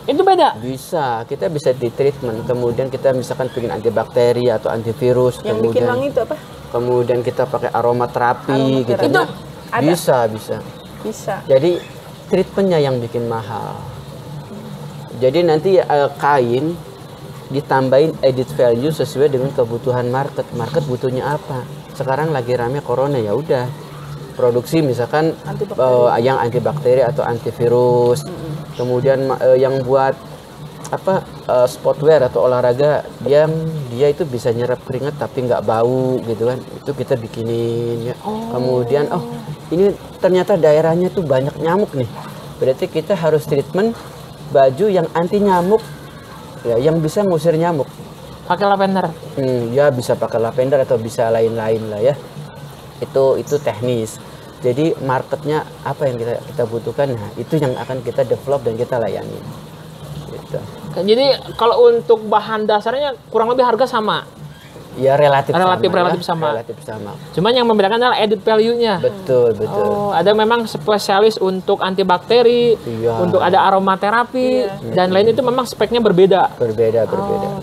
S3: Itu beda?
S2: Bisa, kita bisa di treatment. Kemudian kita misalkan pingin antibakteri atau antivirus.
S1: Yang
S2: kemudian,
S1: bikin wangi itu apa?
S2: Kemudian kita pakai aromaterapi gitu.
S1: Itu
S2: ada? Bisa. Jadi treatmentnya yang bikin mahal. Jadi nanti kain ditambahin edit value sesuai dengan kebutuhan market. Market butuhnya apa? Sekarang lagi rame corona, ya udah produksi misalkan yang antibakteri atau antivirus. Kemudian yang buat sportwear atau olahraga dia itu bisa nyerap keringat tapi nggak bau gitu kan, itu kita bikinin ya. Kemudian ini ternyata daerahnya tuh banyak nyamuk nih, berarti kita harus treatment baju yang anti nyamuk ya, yang bisa ngusir nyamuk.
S3: Pakai lavender.
S2: Ya bisa pakai lavender atau bisa lain-lain lah ya, itu teknis. Jadi marketnya apa yang kita butuhkan, nah itu yang akan kita develop dan kita layani gitu.
S3: Jadi kalau untuk bahan dasarnya kurang lebih harga sama.
S2: Ya relatif
S3: sama.
S2: sama.
S3: Cuman yang membedakan adalah added value-nya.
S2: Betul.
S3: Ada memang spesialis untuk antibakteri, untuk ada aromaterapi dan lain itu memang speknya berbeda.
S2: Berbeda.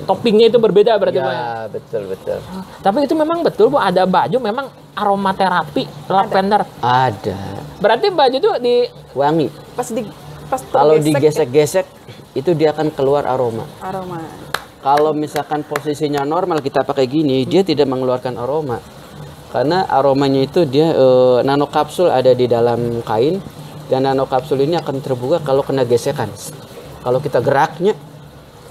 S3: Toppingnya itu berbeda berarti Pak.
S2: Ya, betul.
S3: Tapi itu memang betul Bu, ada baju memang aromaterapi lavender.
S2: Ada.
S3: Berarti baju itu di
S2: Wangi.
S1: Pas
S2: Kalau
S1: tergesek
S2: digesek-gesek itu dia akan keluar aroma.
S1: aroma.
S2: Kalau misalkan posisinya normal kita pakai gini, dia tidak mengeluarkan aroma. Karena aromanya itu dia nanokapsul ada di dalam kain, dan nanokapsul ini akan terbuka kalau kena gesekan. Kalau kita geraknya,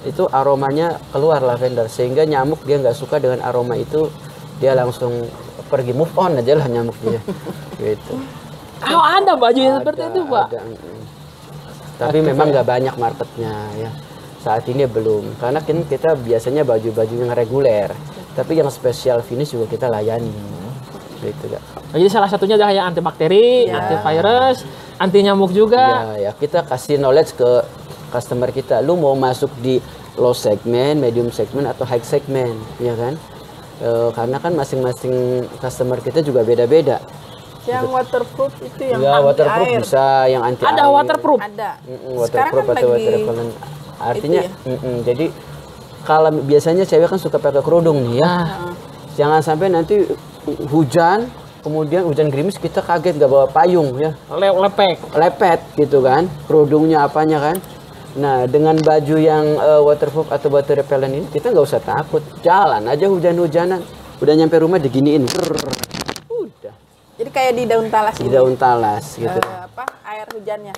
S2: itu aromanya keluar lavender, sehingga nyamuk dia nggak suka dengan aroma itu, dia langsung pergi, move on aja lah nyamuk dia. Gitu.
S3: ada baju yang seperti itu Pak.
S2: Ada. Tapi memang nggak banyak marketnya ya. Saat ini belum, karena kita biasanya baju-baju yang reguler, tapi yang spesial finish juga kita layani, gitu Kak.
S3: Jadi salah satunya adalah yang antibakteri, antivirus, anti nyamuk juga.
S2: Ya, kita kasih knowledge ke customer kita. Lu mau masuk di low segment, medium segment, atau high segment, ya kan? Karena kan masing-masing customer kita juga beda-beda.
S1: Yang waterproof itu yang
S2: Ya,
S1: anti
S2: waterproof
S1: air.
S2: bisa, yang anti
S3: Ada
S2: air.
S3: waterproof.
S1: Ada.
S2: Waterproof
S1: Sekarang kan
S2: atau
S1: lagi
S2: water repellent. Artinya,
S1: itu
S2: jadi kalau biasanya cewek kan suka pakai kerudung nih ya. Jangan sampai nanti hujan, kemudian hujan gerimis kita kaget nggak bawa payung ya. Lepet gitu kan, kerudungnya apanya kan. Nah, dengan baju yang waterproof atau water repellent ini kita nggak usah takut. Jalan aja hujan-hujanan, udah nyampe rumah diginiin. Udah.
S1: Jadi kayak di daun talas.
S2: Di daun talas gitu.
S1: Air hujannya.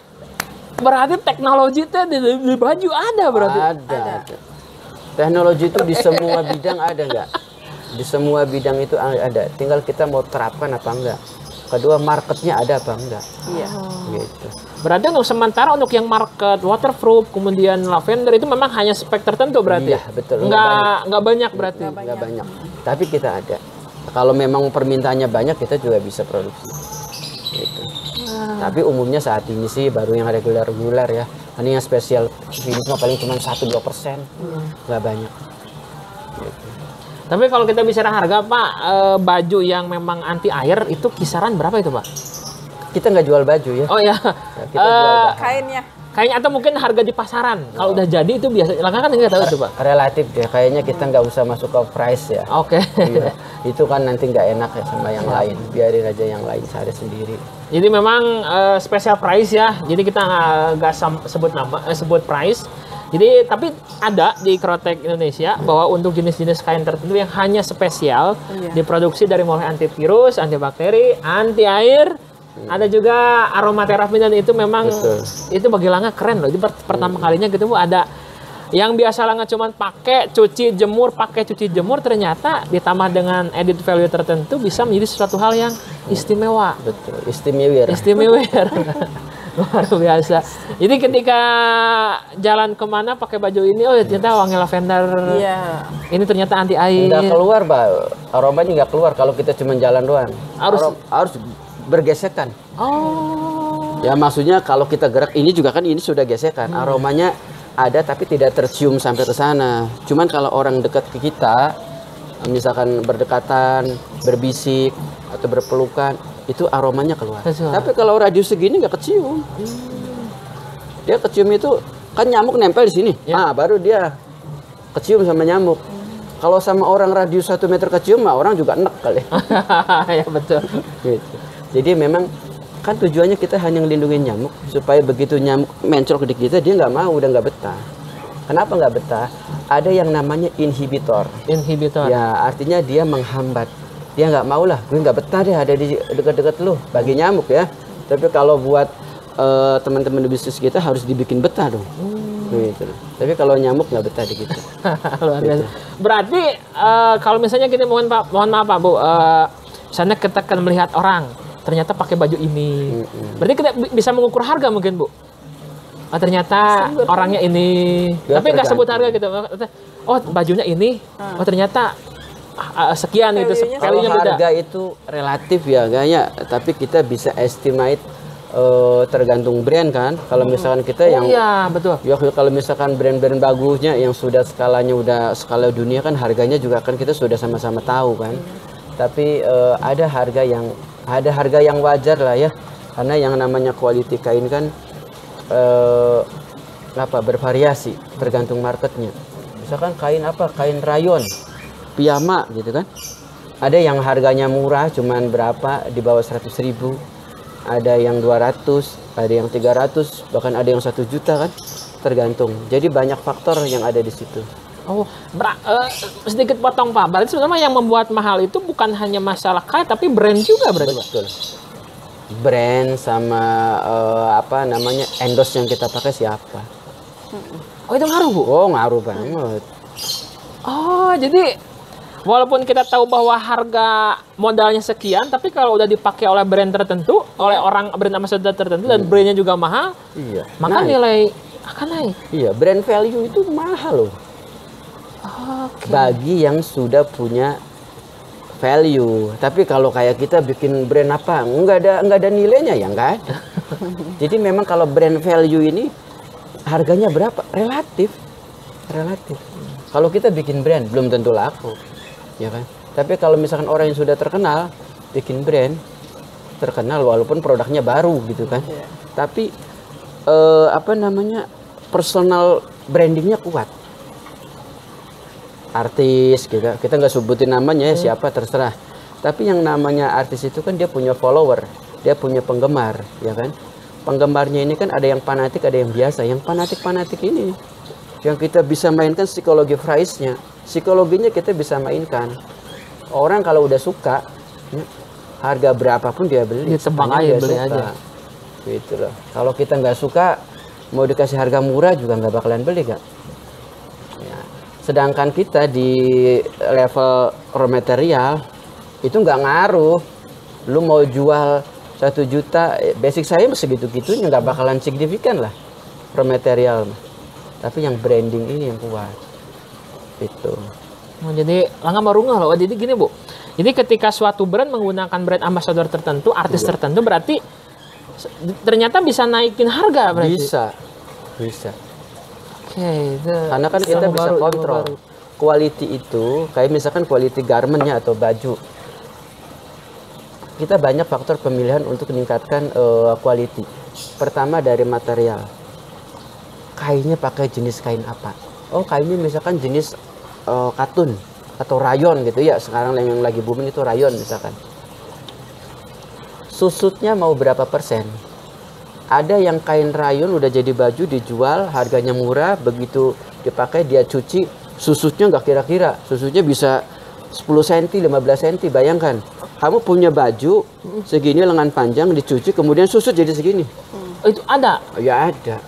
S3: Berarti teknologi itu di baju ada berarti.
S2: Ada. Teknologi itu di semua bidang ada nggak? Di semua bidang itu ada. Tinggal kita mau terapkan apa enggak. Kedua, marketnya ada apa enggak?
S1: Iya.
S2: Gitu.
S3: Berarti untuk sementara untuk yang market waterproof kemudian lavender itu memang hanya spek tertentu berarti.
S2: Iya, betul.
S3: Nggak banyak berarti.
S2: Nggak banyak. Tapi kita ada. Kalau memang permintaannya banyak, kita juga bisa produksi. Gitu. Tapi umumnya saat ini sih baru yang reguler ya. Ini yang spesial finish paling cuma 1-2%. Nggak banyak. Gitu.
S3: Tapi kalau kita bicara harga Pak, baju yang memang anti air itu kisaran berapa itu Pak?
S2: Kita nggak jual baju ya.
S3: Oh ya,
S2: Kita jual
S1: Kainnya.
S3: kayaknya atau mungkin harga di pasaran. Kalau udah jadi itu biasa. Langkah kan nggak tahu itu Pak.
S2: relatif ya. Kayaknya kita nggak usah masuk ke price ya.
S3: Oke.
S2: Iya. Itu kan nanti nggak enak ya sama yang lain. Biarin aja yang lain cari sendiri.
S3: Jadi memang special price ya. Jadi kita nggak sebut nama, sebut price. Jadi tapi ada di Krotek Indonesia bahwa untuk jenis-jenis kain tertentu yang hanya spesial diproduksi dari mulai antivirus, antibakteri, anti air, ada juga aromaterapi, dan itu memang itu bagi Langa keren loh. Itu pertama kalinya gitu Bu, ada yang biasa Langa cuma pakai cuci jemur, ternyata ditambah dengan added value tertentu bisa menjadi sesuatu hal yang istimewa.
S2: Betul, istimewa.
S3: Luar biasa. Jadi ketika jalan kemana pakai baju ini, oh ternyata wangi lavender.
S1: Iya.
S3: Ini ternyata anti air.
S2: Nggak keluar, Pak. Aromanya nggak keluar kalau kita cuma jalan doang. Harus bergesekan.
S3: Oh.
S2: Ya maksudnya kalau kita gerak, ini juga kan ini sudah gesekan. Aromanya ada tapi tidak tercium sampai ke sana. Cuman kalau orang dekat ke kita, misalkan berdekatan, berbisik atau berpelukan, itu aromanya keluar. Tapi kalau radius segini nggak kecium. Dia kecium itu kan nyamuk nempel di sini. Ah, baru dia kecium sama nyamuk. Kalau sama orang radius 1 meter kecium, mah orang juga enek kali.
S3: Ya betul.
S2: Gitu. Jadi memang kan tujuannya kita hanya ngelindungin nyamuk supaya begitu nyamuk mencrok di kita, dia nggak mau, udah nggak betah. Kenapa nggak betah? Ada yang namanya inhibitor. Ya, artinya dia menghambat. Dia nggak mau lah, gue nggak betah deh ada di dekat-dekat lu, bagi nyamuk ya. Tapi kalau buat teman-teman di bisnis kita harus dibikin betah dong. Gitu. Tapi kalau nyamuk nggak betah di kita.
S3: Luar biasa. Berarti kalau misalnya gini, mohon maaf Pak Bu, misalnya kita akan melihat orang ternyata pakai baju ini, berarti kita bisa mengukur harga mungkin Bu. Oh, ternyata orangnya ini,
S2: Ya,
S3: tapi nggak sebut harga
S2: tergantung.
S3: gitu. Oh bajunya ini, oh ternyata sekian gitu,
S1: Value-nya
S2: Kalau
S3: value-nya beda.
S2: harga itu relatif ya kayaknya, tapi kita bisa estimate tergantung brand kan. Kalau misalkan kita
S3: Oh
S2: yang
S3: iya betul.
S2: ya kalau misalkan brand-brand bagusnya yang sudah skalanya udah skala dunia kan harganya juga kan kita sudah sama-sama tahu kan. Tapi ada harga yang wajar lah ya. Karena yang namanya quality kain kan bervariasi tergantung marketnya. Misalkan kain apa? Kain rayon, piyama gitu kan. Ada yang harganya murah cuman berapa di bawah 100.000. Ada yang 200, ada yang 300, bahkan ada yang 1 juta kan, tergantung. Jadi banyak faktor yang ada di situ.
S3: Oh, sedikit potong Pak. Berarti sebenarnya yang membuat mahal itu bukan hanya masalah kain, tapi brand juga berarti Pak.
S2: Betul. Brand sama endorse yang kita pakai siapa?
S3: Oh itu ngaruh Bu?
S2: Oh ngaruh banget.
S3: Oh jadi walaupun kita tahu bahwa harga modalnya sekian, tapi kalau udah dipakai oleh brand tertentu, oleh orang brand ambassador tertentu dan brandnya juga mahal,
S2: Iya.
S3: maka
S2: naik.
S3: nilai akan naik.
S2: Iya, brand value itu mahal loh.
S3: Oke.
S2: Bagi yang sudah punya value. Tapi kalau kayak kita bikin brand apa, nggak ada nilainya ya nggak ada. Jadi memang kalau brand value ini harganya berapa? Relatif. Kalau kita bikin brand belum tentu laku, ya kan? Tapi kalau misalkan orang yang sudah terkenal bikin brand terkenal walaupun produknya baru gitu kan. Tapi personal brandingnya kuat. Artis gitu, kita nggak sebutin namanya ya, siapa terserah. Tapi yang namanya artis itu kan dia punya follower, dia punya penggemar, ya kan? Penggemarnya ini kan ada yang fanatik, ada yang biasa. Yang fanatik ini yang kita bisa mainkan psikologi price-nya. Psikologinya kita bisa mainkan. Orang kalau udah suka, ya, harga berapapun dia beli.
S3: Ditebang
S2: Hanya
S3: aja,
S2: dia
S3: beli
S2: suka.
S3: aja.
S2: Gitu loh. Kalau kita nggak suka, mau dikasih harga murah juga nggak bakalan beli kan. Ya. Sedangkan kita di level raw material itu nggak ngaruh. Lu mau jual 1 juta, basic saya segitu-gitunya nggak bakalan signifikan lah raw material. Tapi yang branding ini yang kuat. Itu.
S3: Oh, jadi Langga Marunga loh. Jadi gini Bu. Jadi ketika suatu brand menggunakan brand ambassador tertentu, artis tertentu, berarti ternyata bisa naikin harga berarti.
S2: Bisa.
S3: Oke, itu
S2: Karena kan kita
S3: ilmu
S2: bisa
S3: baru, ilmu
S2: kontrol.
S3: baru.
S2: Quality itu, kayak misalkan quality garmentnya atau baju. Kita banyak faktor pemilihan untuk meningkatkan quality. Pertama dari material. Kainnya pakai jenis kain apa? Oh, kainnya misalkan jenis katun atau rayon gitu ya. Sekarang yang lagi booming itu rayon misalkan. Susutnya mau berapa persen? Ada yang kain rayon udah jadi baju dijual, harganya murah, begitu dipakai dia cuci, susutnya nggak kira-kira. Susutnya bisa 10 cm, 15 cm, bayangkan. Kamu punya baju segini lengan panjang dicuci, kemudian susut jadi segini.
S3: Oh, itu ada.
S2: Ya ada.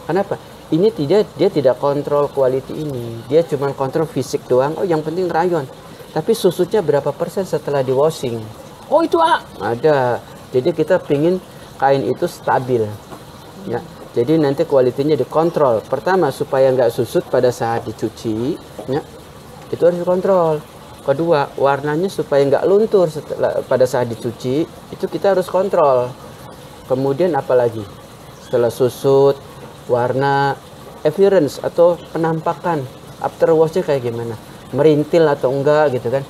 S2: Kenapa? Ini dia tidak kontrol quality ini. Dia cuma kontrol fisik doang. Oh, yang penting rayon. Tapi susutnya berapa persen setelah di washing?
S3: Oh, itu
S2: Ada. Jadi kita pingin kain itu stabil. Ya. Jadi nanti kualitinya dikontrol. Pertama supaya nggak susut pada saat dicuci, ya. Itu harus dikontrol. Kedua, warnanya supaya nggak luntur pada saat dicuci, itu kita harus kontrol. Kemudian apalagi? Setelah susut, warna, appearance atau penampakan after washnya kayak gimana? Merintil atau enggak gitu kan?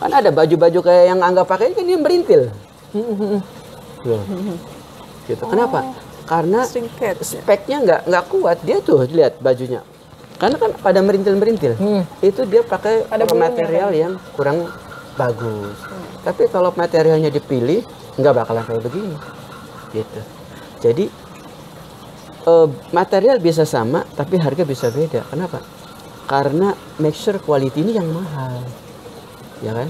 S2: Kan ada baju-baju kayak yang Angga pakai kan dia merintil. Loh. Gitu. Kenapa? Karena
S1: Singkat.
S2: speknya nggak kuat. Dia tuh lihat bajunya. Karena kan pada merintil-merintil. Itu dia pakai
S1: Ada bulunya,
S2: material yang kurang bagus. Tapi kalau materialnya dipilih nggak bakalan kayak begini. Gitu. Jadi material bisa sama tapi harga bisa beda. Kenapa? Karena make sure quality ini yang mahal. Ya kan?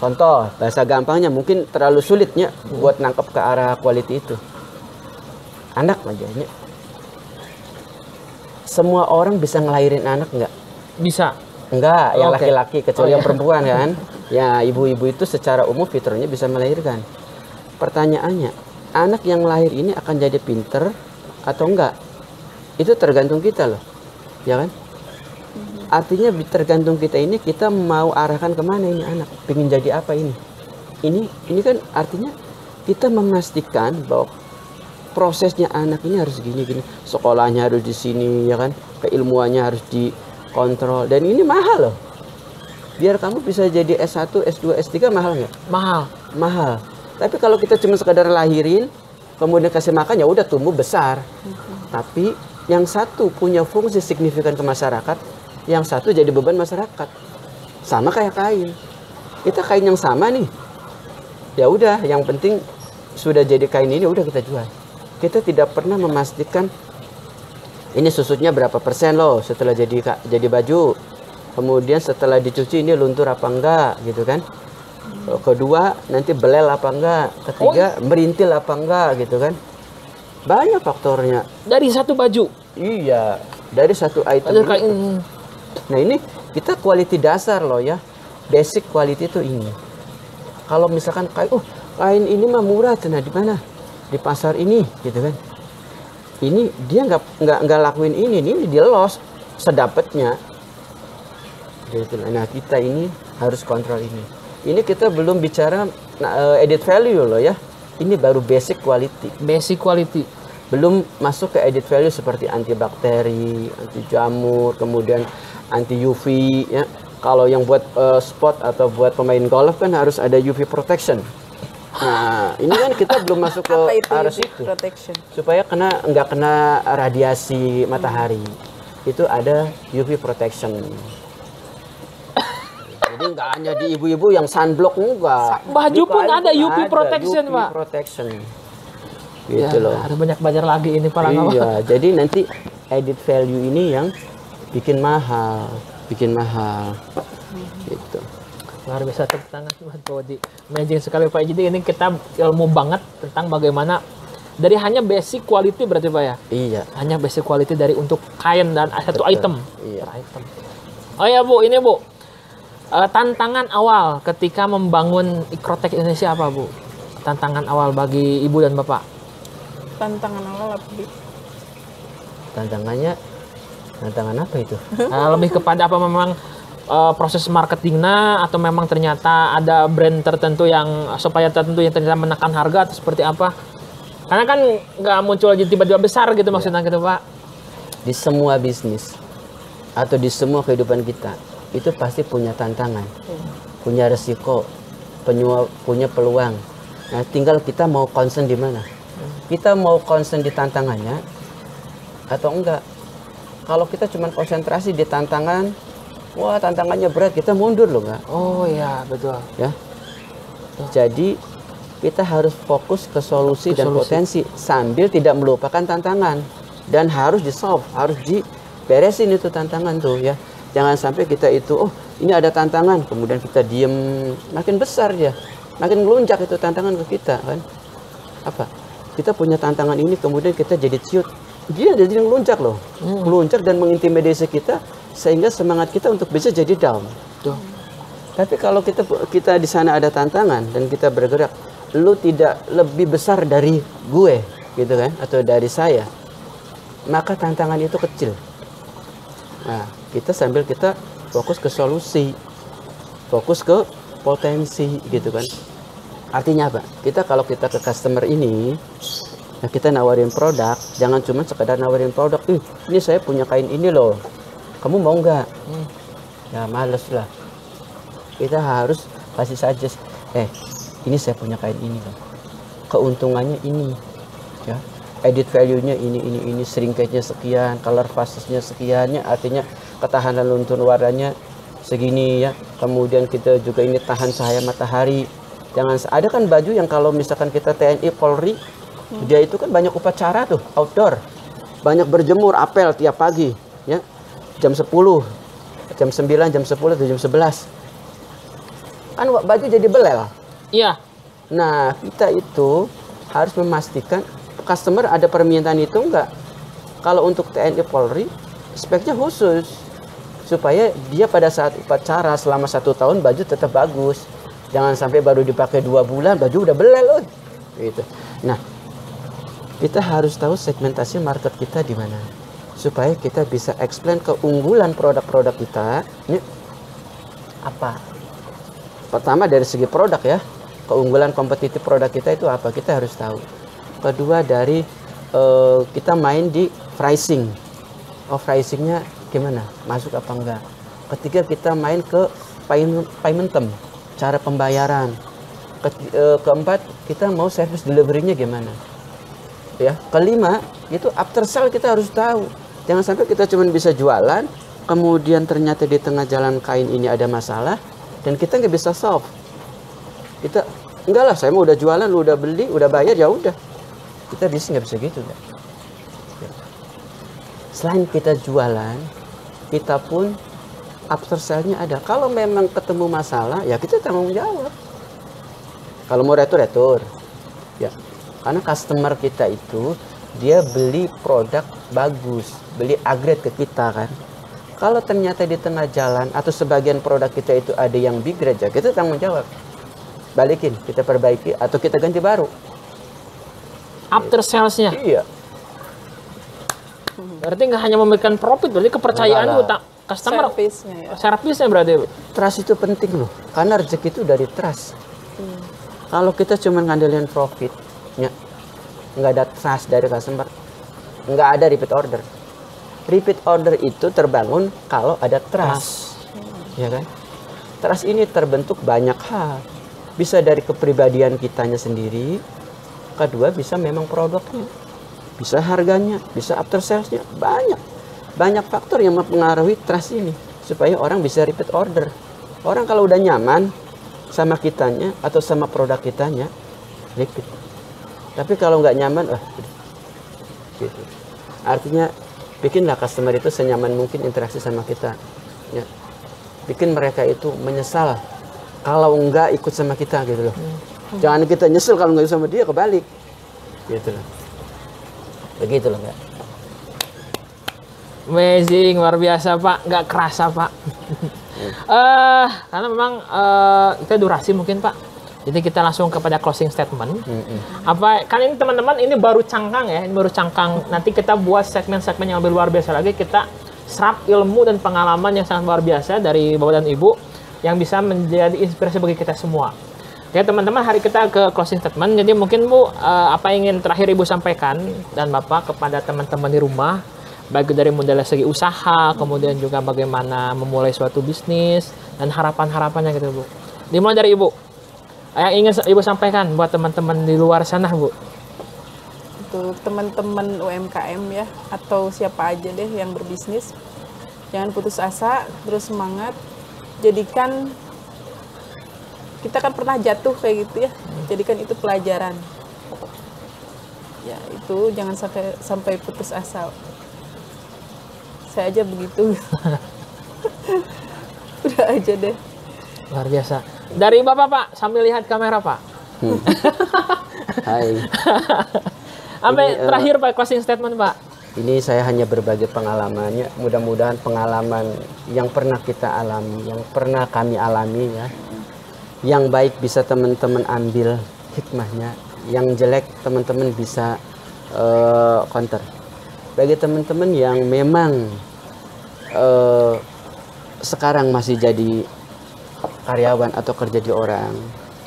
S2: Contoh, bahasa gampangnya mungkin terlalu sulitnya buat nangkep ke arah quality itu. Anak aja semua orang bisa ngelahirin anak nggak?
S3: Bisa.
S2: Enggak, yang
S3: Oke.
S2: laki-laki kecuali
S3: Oh,
S2: yang
S3: iya.
S2: perempuan kan. Ya, ibu-ibu itu secara umum fitrahnya bisa melahirkan. Pertanyaannya, anak yang lahir ini akan jadi pinter atau enggak? Itu tergantung kita loh, ya kan? Artinya tergantung kita ini, kita mau arahkan kemana ini anak, pengen jadi apa ini? Ini kan artinya kita memastikan bahwa prosesnya anak ini harus gini-gini, sekolahnya harus di sini, ya kan? Keilmuannya harus dikontrol, dan ini mahal loh. Biar kamu bisa jadi S1, S2, S3 mahal nggak?
S3: Mahal.
S2: Mahal. Tapi kalau kita cuma sekadar lahirin, kemudian kasih makan, ya udah tumbuh besar. Tapi yang satu punya fungsi signifikan ke masyarakat, yang satu jadi beban masyarakat. Sama kayak kain. Kita kain yang sama nih. Ya udah, yang penting sudah jadi kain ini udah kita jual. Kita tidak pernah memastikan ini susutnya berapa persen loh setelah jadi baju. Kemudian setelah dicuci ini luntur apa enggak gitu kan. Kedua, nanti belel apa enggak. Ketiga, merintil apa enggak gitu kan. Banyak faktornya.
S3: Dari satu baju.
S2: Iya, dari satu item.
S3: Ada
S2: itu.
S3: kain.
S2: Nah ini kita quality dasar loh ya. Basic quality itu ini. Kalau misalkan kain ini mah murah, nah di mana? Di pasar ini, gitu kan? Ini dia nggak lakuin ini dia los sedapatnya. Gitu. Nah kita ini harus kontrol ini. Ini kita belum bicara edit value loh ya. Ini baru basic quality.
S3: Basic quality.
S2: Belum masuk ke edit value seperti antibakteri, anti jamur, kemudian anti UV ya. Kalau yang buat sport atau buat pemain golf kan harus ada UV protection. Nah, ini kan kita belum masuk ke
S1: Apa itu
S2: arah
S1: UV
S2: situ.
S1: protection?
S2: Supaya nggak kena radiasi matahari. Itu ada UV protection. Jadi nggak hanya di ibu-ibu yang sunblock enggak.
S3: Baju pun
S2: Di kain
S3: ada
S2: pun
S3: UV protection,
S2: UV
S3: Pak.
S2: protection.
S3: Ya,
S2: Gitu loh.
S3: harus banyak belajar lagi ini Pak Rangga, Pak.
S2: Iya, jadi nanti edit value ini yang bikin mahal. Gitu.
S3: Luar biasa, tepuk tangan buat Pak Odi. Amazing sekali Pak. Jadi ini kita ilmu banget tentang bagaimana dari hanya basic quality berarti Pak ya.
S2: Iya.
S3: Hanya basic quality dari untuk kain dan satu
S2: Betul.
S3: item.
S2: Iya.
S3: Per item. Oh ya Bu, ini Bu. Tantangan awal ketika membangun Ikrotek Indonesia apa Bu? Tantangan awal bagi Ibu dan Bapak?
S1: Tantangan awal apa? Bi?
S2: Tantangan apa itu?
S3: Lebih kepada apa memang proses marketingnya atau memang ternyata ada brand tertentu yang supaya tertentu yang ternyata menekan harga atau seperti apa? Karena kan nggak muncul aja tiba-tiba besar gitu maksudnya gitu Pak.
S2: Di semua bisnis atau di semua kehidupan kita itu pasti punya tantangan, punya resiko, punya peluang. Nah, tinggal kita mau concern di mana. Kita mau concern di tantangannya atau enggak. Kalau kita cuma konsentrasi di tantangan, wah tantangannya berat, kita mundur loh nggak?
S3: Oh iya betul.
S2: Ya. Jadi kita harus fokus ke solusi dan potensi sambil tidak melupakan tantangan dan harus di-solve, harus diberesin itu tantangan tuh ya. Jangan sampai kita itu ini ada tantangan kemudian kita diem, makin besar dia, makin melunjak itu tantangan ke kita kan. Apa? Kita punya tantangan ini kemudian kita jadi ciut. Dia jadi melunjak loh. Melunjak dan mengintimidasi kita sehingga semangat kita untuk bisa jadi down.
S3: Tuh.
S2: Tapi kalau kita di sana ada tantangan dan kita bergerak, lu tidak lebih besar dari gue, gitu kan, atau dari saya, maka tantangan itu kecil. Nah, kita sambil kita fokus ke solusi, fokus ke potensi, gitu kan. Artinya apa? Kalau kita ke customer ini, nah kita nawarin produk, jangan cuma sekedar nawarin produk. Ini saya punya kain ini loh, kamu mau nggak? Ya males lah. Kita harus kasih suggest, ini saya punya kain ini loh, keuntungannya ini, ya, edit value-nya ini, shrinkage-nya sekian, color fastness-nya sekiannya, artinya ketahanan luntur warnanya segini ya. Kemudian kita juga ini tahan cahaya matahari. Jangan ada kan baju yang kalau misalkan kita TNI Polri, dia itu kan banyak upacara tuh outdoor, banyak berjemur apel tiap pagi, ya, jam 10, jam 9, jam 10, atau jam 11. Kan baju jadi belel.
S3: Iya.
S2: Nah, kita itu harus memastikan customer ada permintaan itu enggak. Kalau untuk TNI Polri, speknya khusus supaya dia pada saat upacara selama 1 tahun baju tetap bagus. Jangan sampai baru dipakai 2 bulan baju udah belel loh. Gitu. Nah, kita harus tahu segmentasi market kita di mana supaya kita bisa explain keunggulan produk-produk kita. Ini apa? Pertama dari segi produk ya, keunggulan kompetitif produk kita itu apa? Kita harus tahu. Kedua dari kita main di pricing. Pricingnya gimana? Masuk apa enggak? Ketiga kita main ke payment term, cara pembayaran. Keempat kita mau service delivery-nya gimana? Ya. Kelima itu after sale kita harus tahu. Jangan sampai kita cuma bisa jualan, kemudian ternyata di tengah jalan kain ini ada masalah dan kita nggak bisa solve. Kita enggak lah, saya mau udah jualan, lu udah beli, udah bayar ya udah. Kita bisnis nggak bisa gitu kan. Selain kita jualan, kita pun after sale-nya ada. Kalau memang ketemu masalah, ya kita tanggung jawab. Kalau mau retur, ya. Karena customer kita itu dia beli produk bagus, beli upgrade ke kita kan. Kalau ternyata di tengah jalan atau sebagian produk kita itu ada yang big grade, ya kita tanggung jawab. Balikin, kita perbaiki atau kita ganti baru.
S3: After sales-nya.
S2: Iya.
S3: Berarti nggak hanya memberikan profit, berarti kepercayaan utang customer.
S1: Service-nya ya.
S3: Service-nya berarti.
S2: Trust itu penting loh, karena rezeki itu dari trust. Kalau kita cuma ngandelin profit, ya, nggak ada trust dari customer, nggak ada repeat order. Repeat order itu terbangun kalau ada trust, ya kan? Trust ini terbentuk banyak hal, bisa dari kepribadian kitanya sendiri, kedua bisa memang produknya, bisa harganya, bisa after salesnya, banyak faktor yang mempengaruhi trust ini supaya orang bisa repeat order. Orang kalau udah nyaman sama kitanya atau sama produk kitanya, repeat. Tapi kalau nggak nyaman, gitu. Artinya bikinlah customer itu senyaman mungkin interaksi sama kita, ya. Bikin mereka itu menyesal kalau nggak ikut sama kita gitu loh. Jangan kita nyesel kalau nggak ikut sama dia, kebalik, gitu loh. Begitu loh, Mbak.
S3: Amazing, luar biasa Pak, nggak kerasa Pak. Karena memang kita durasi mungkin Pak. Jadi kita langsung kepada closing statement. Apa kan ini teman-teman ini baru cangkang ya, ini baru cangkang. Nanti kita buat segmen-segmen yang lebih luar biasa lagi. Kita serap ilmu dan pengalaman yang sangat luar biasa dari Bapak dan Ibu yang bisa menjadi inspirasi bagi kita semua. Oke teman-teman, hari kita ke closing statement. Jadi mungkin Bu, apa yang ingin terakhir Ibu sampaikan dan Bapak kepada teman-teman di rumah, baik dari modal segi usaha, kemudian juga bagaimana memulai suatu bisnis dan harapan-harapannya gitu Bu. Dimulai dari Ibu. Yang ingin Ibu sampaikan buat teman-teman di luar sana Bu.
S1: Untuk teman-teman UMKM ya, atau siapa aja deh yang berbisnis, jangan putus asa, terus semangat. Jadikan, kita kan pernah jatuh kayak gitu ya, jadikan itu pelajaran. Ya itu jangan sampai putus asa. Saya aja begitu. Udah aja deh.
S3: Luar biasa. Dari Bapak Pak, sambil lihat kamera Pak.
S2: Hai.
S3: Sampai terakhir Pak, closing statement Pak.
S2: Ini saya hanya berbagi pengalamannya. Mudah-mudahan pengalaman yang pernah kita alami, yang pernah kami alami ya. Yang baik bisa teman-teman ambil hikmahnya. Yang jelek teman-teman bisa counter. Bagi teman-teman yang memang sekarang masih jadi karyawan atau kerja di orang,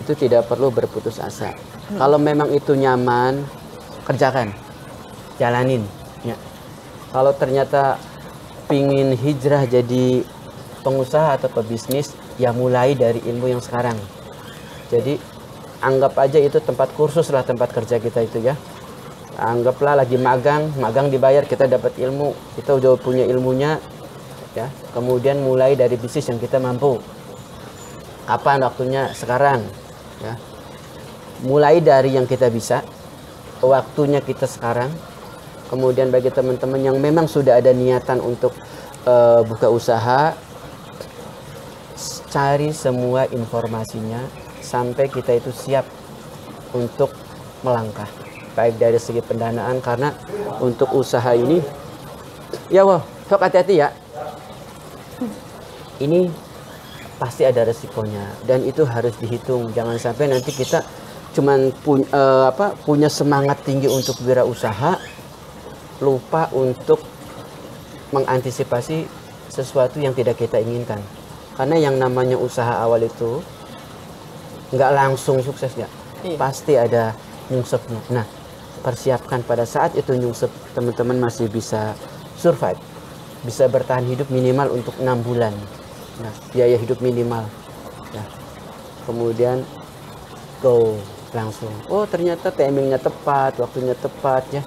S2: itu tidak perlu berputus asa. Kalau memang itu nyaman, kerjakan, jalanin. Ya. Kalau ternyata pingin hijrah jadi pengusaha atau pebisnis, ya mulai dari ilmu yang sekarang. Jadi anggap aja itu tempat kursus lah, tempat kerja kita itu ya. Anggaplah lagi magang dibayar, kita dapat ilmu, kita udah punya ilmunya, ya. Kemudian mulai dari bisnis yang kita mampu. Kapan waktunya? Sekarang, ya. Mulai dari yang kita bisa, waktunya kita sekarang. Kemudian bagi teman-teman yang memang sudah ada niatan untuk buka usaha, cari semua informasinya sampai kita itu siap untuk melangkah. Baik dari segi pendanaan, karena untuk usaha ini, ya Sok hati-hati ya. Ini pasti ada resikonya dan itu harus dihitung. Jangan sampai nanti kita cuman punya semangat tinggi untuk wirausaha, lupa untuk mengantisipasi sesuatu yang tidak kita inginkan. Karena yang namanya usaha awal itu nggak langsung sukses ya.
S1: Iya.
S2: Pasti ada nyungsepnya. Nah, persiapkan pada saat itu nyungsep, teman-teman masih bisa survive, bisa bertahan hidup minimal untuk 6 bulan. Nah, biaya hidup minimal. Nah, kemudian go langsung. Oh, ternyata timingnya tepat, waktunya tepat ya.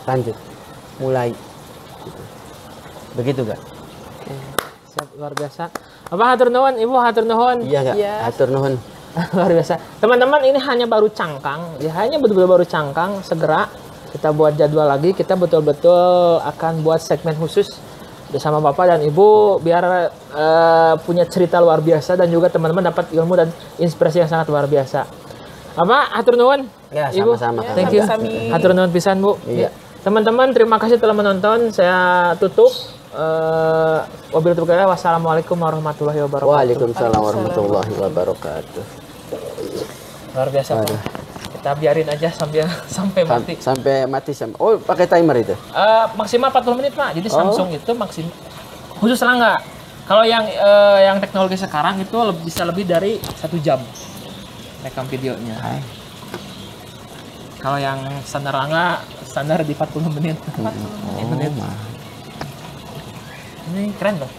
S2: Lanjut, mulai. Gitu. Begitu gak?
S3: Oke, siap, luar biasa. Apa hatur nuhun, Ibu hatur nuhun.
S2: Iya gak?
S1: Iya.
S2: Hatur nuhun.
S3: Luar biasa. Teman-teman, ini hanya baru cangkang. Ya, hanya betul-betul baru cangkang. Segera kita buat jadwal lagi. Kita betul-betul akan buat segmen khusus bersama Bapak dan Ibu biar punya cerita luar biasa dan juga teman-teman dapat ilmu dan inspirasi yang sangat luar biasa. Apa? Hatur nuhun.
S2: Ya,
S3: Ibu.
S2: sama-sama.
S1: Ya,
S3: Thank you.
S1: sami-sami.
S3: Hatur nuhun pisan, Bu.
S2: Iya.
S3: Teman-teman, terima kasih telah menonton. Saya tutup. Wabillahi taufiq. Wassalamualaikum warahmatullahi wabarakatuh.
S2: Waalaikumsalam warahmatullahi wabarakatuh.
S3: Luar biasa, Pak. Kita biarin aja sampai mati.
S2: Sampai mati. Oh, pakai timer itu?
S3: Maksimal 40 menit, Pak. Jadi Samsung itu maksimal khusus Rangga. Kalau yang teknologi sekarang itu bisa lebih dari 1 jam rekam videonya.
S2: Hai.
S3: Kalau yang standar Rangga standar di 40 menit. 40 menit. Ini keren loh.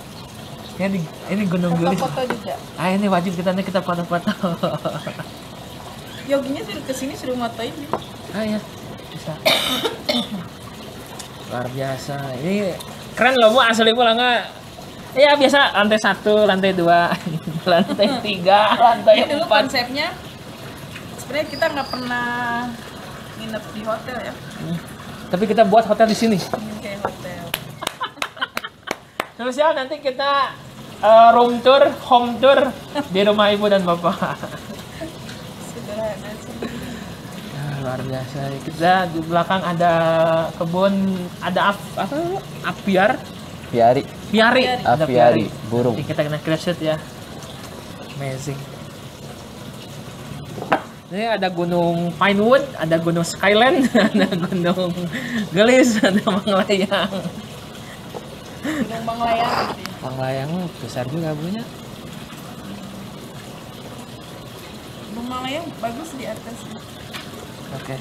S3: Ini Gunung Gelis.
S1: Foto juga.
S3: Ah, ini wajib kita foto-foto.
S1: Yoginya suruh kesini suruh motoin.
S3: Ah ya, bisa. Luar biasa. Ini keren loh, Bu. Asli Bu Rangga. Ya biasa lantai 1, lantai 2, lantai 3, lantai
S1: Ini dulu
S3: 4.
S1: konsepnya sebenarnya kita nggak pernah nginep di hotel ya.
S3: Tapi kita buat hotel di sini.
S1: Ini kayak hotel.
S3: Terus ya nanti kita room tour, home tour di rumah Ibu dan Bapak.
S1: Sederhana sih.
S3: Nah, luar biasa. Kita di belakang ada kebun, ada apiar,
S2: Piari.
S3: piari, ada
S2: Apiari, burung.
S3: Nanti kita kena crash shoot ya. Amazing. Ini ada gunung Pinewood, ada gunung Skyland, ada gunung Gelis, ada Manglayang.
S1: Gunung Manglayang gitu ya.
S3: Manglayang besar juga punya.
S1: Gunung Manglayang bagus di atas.
S3: Oke.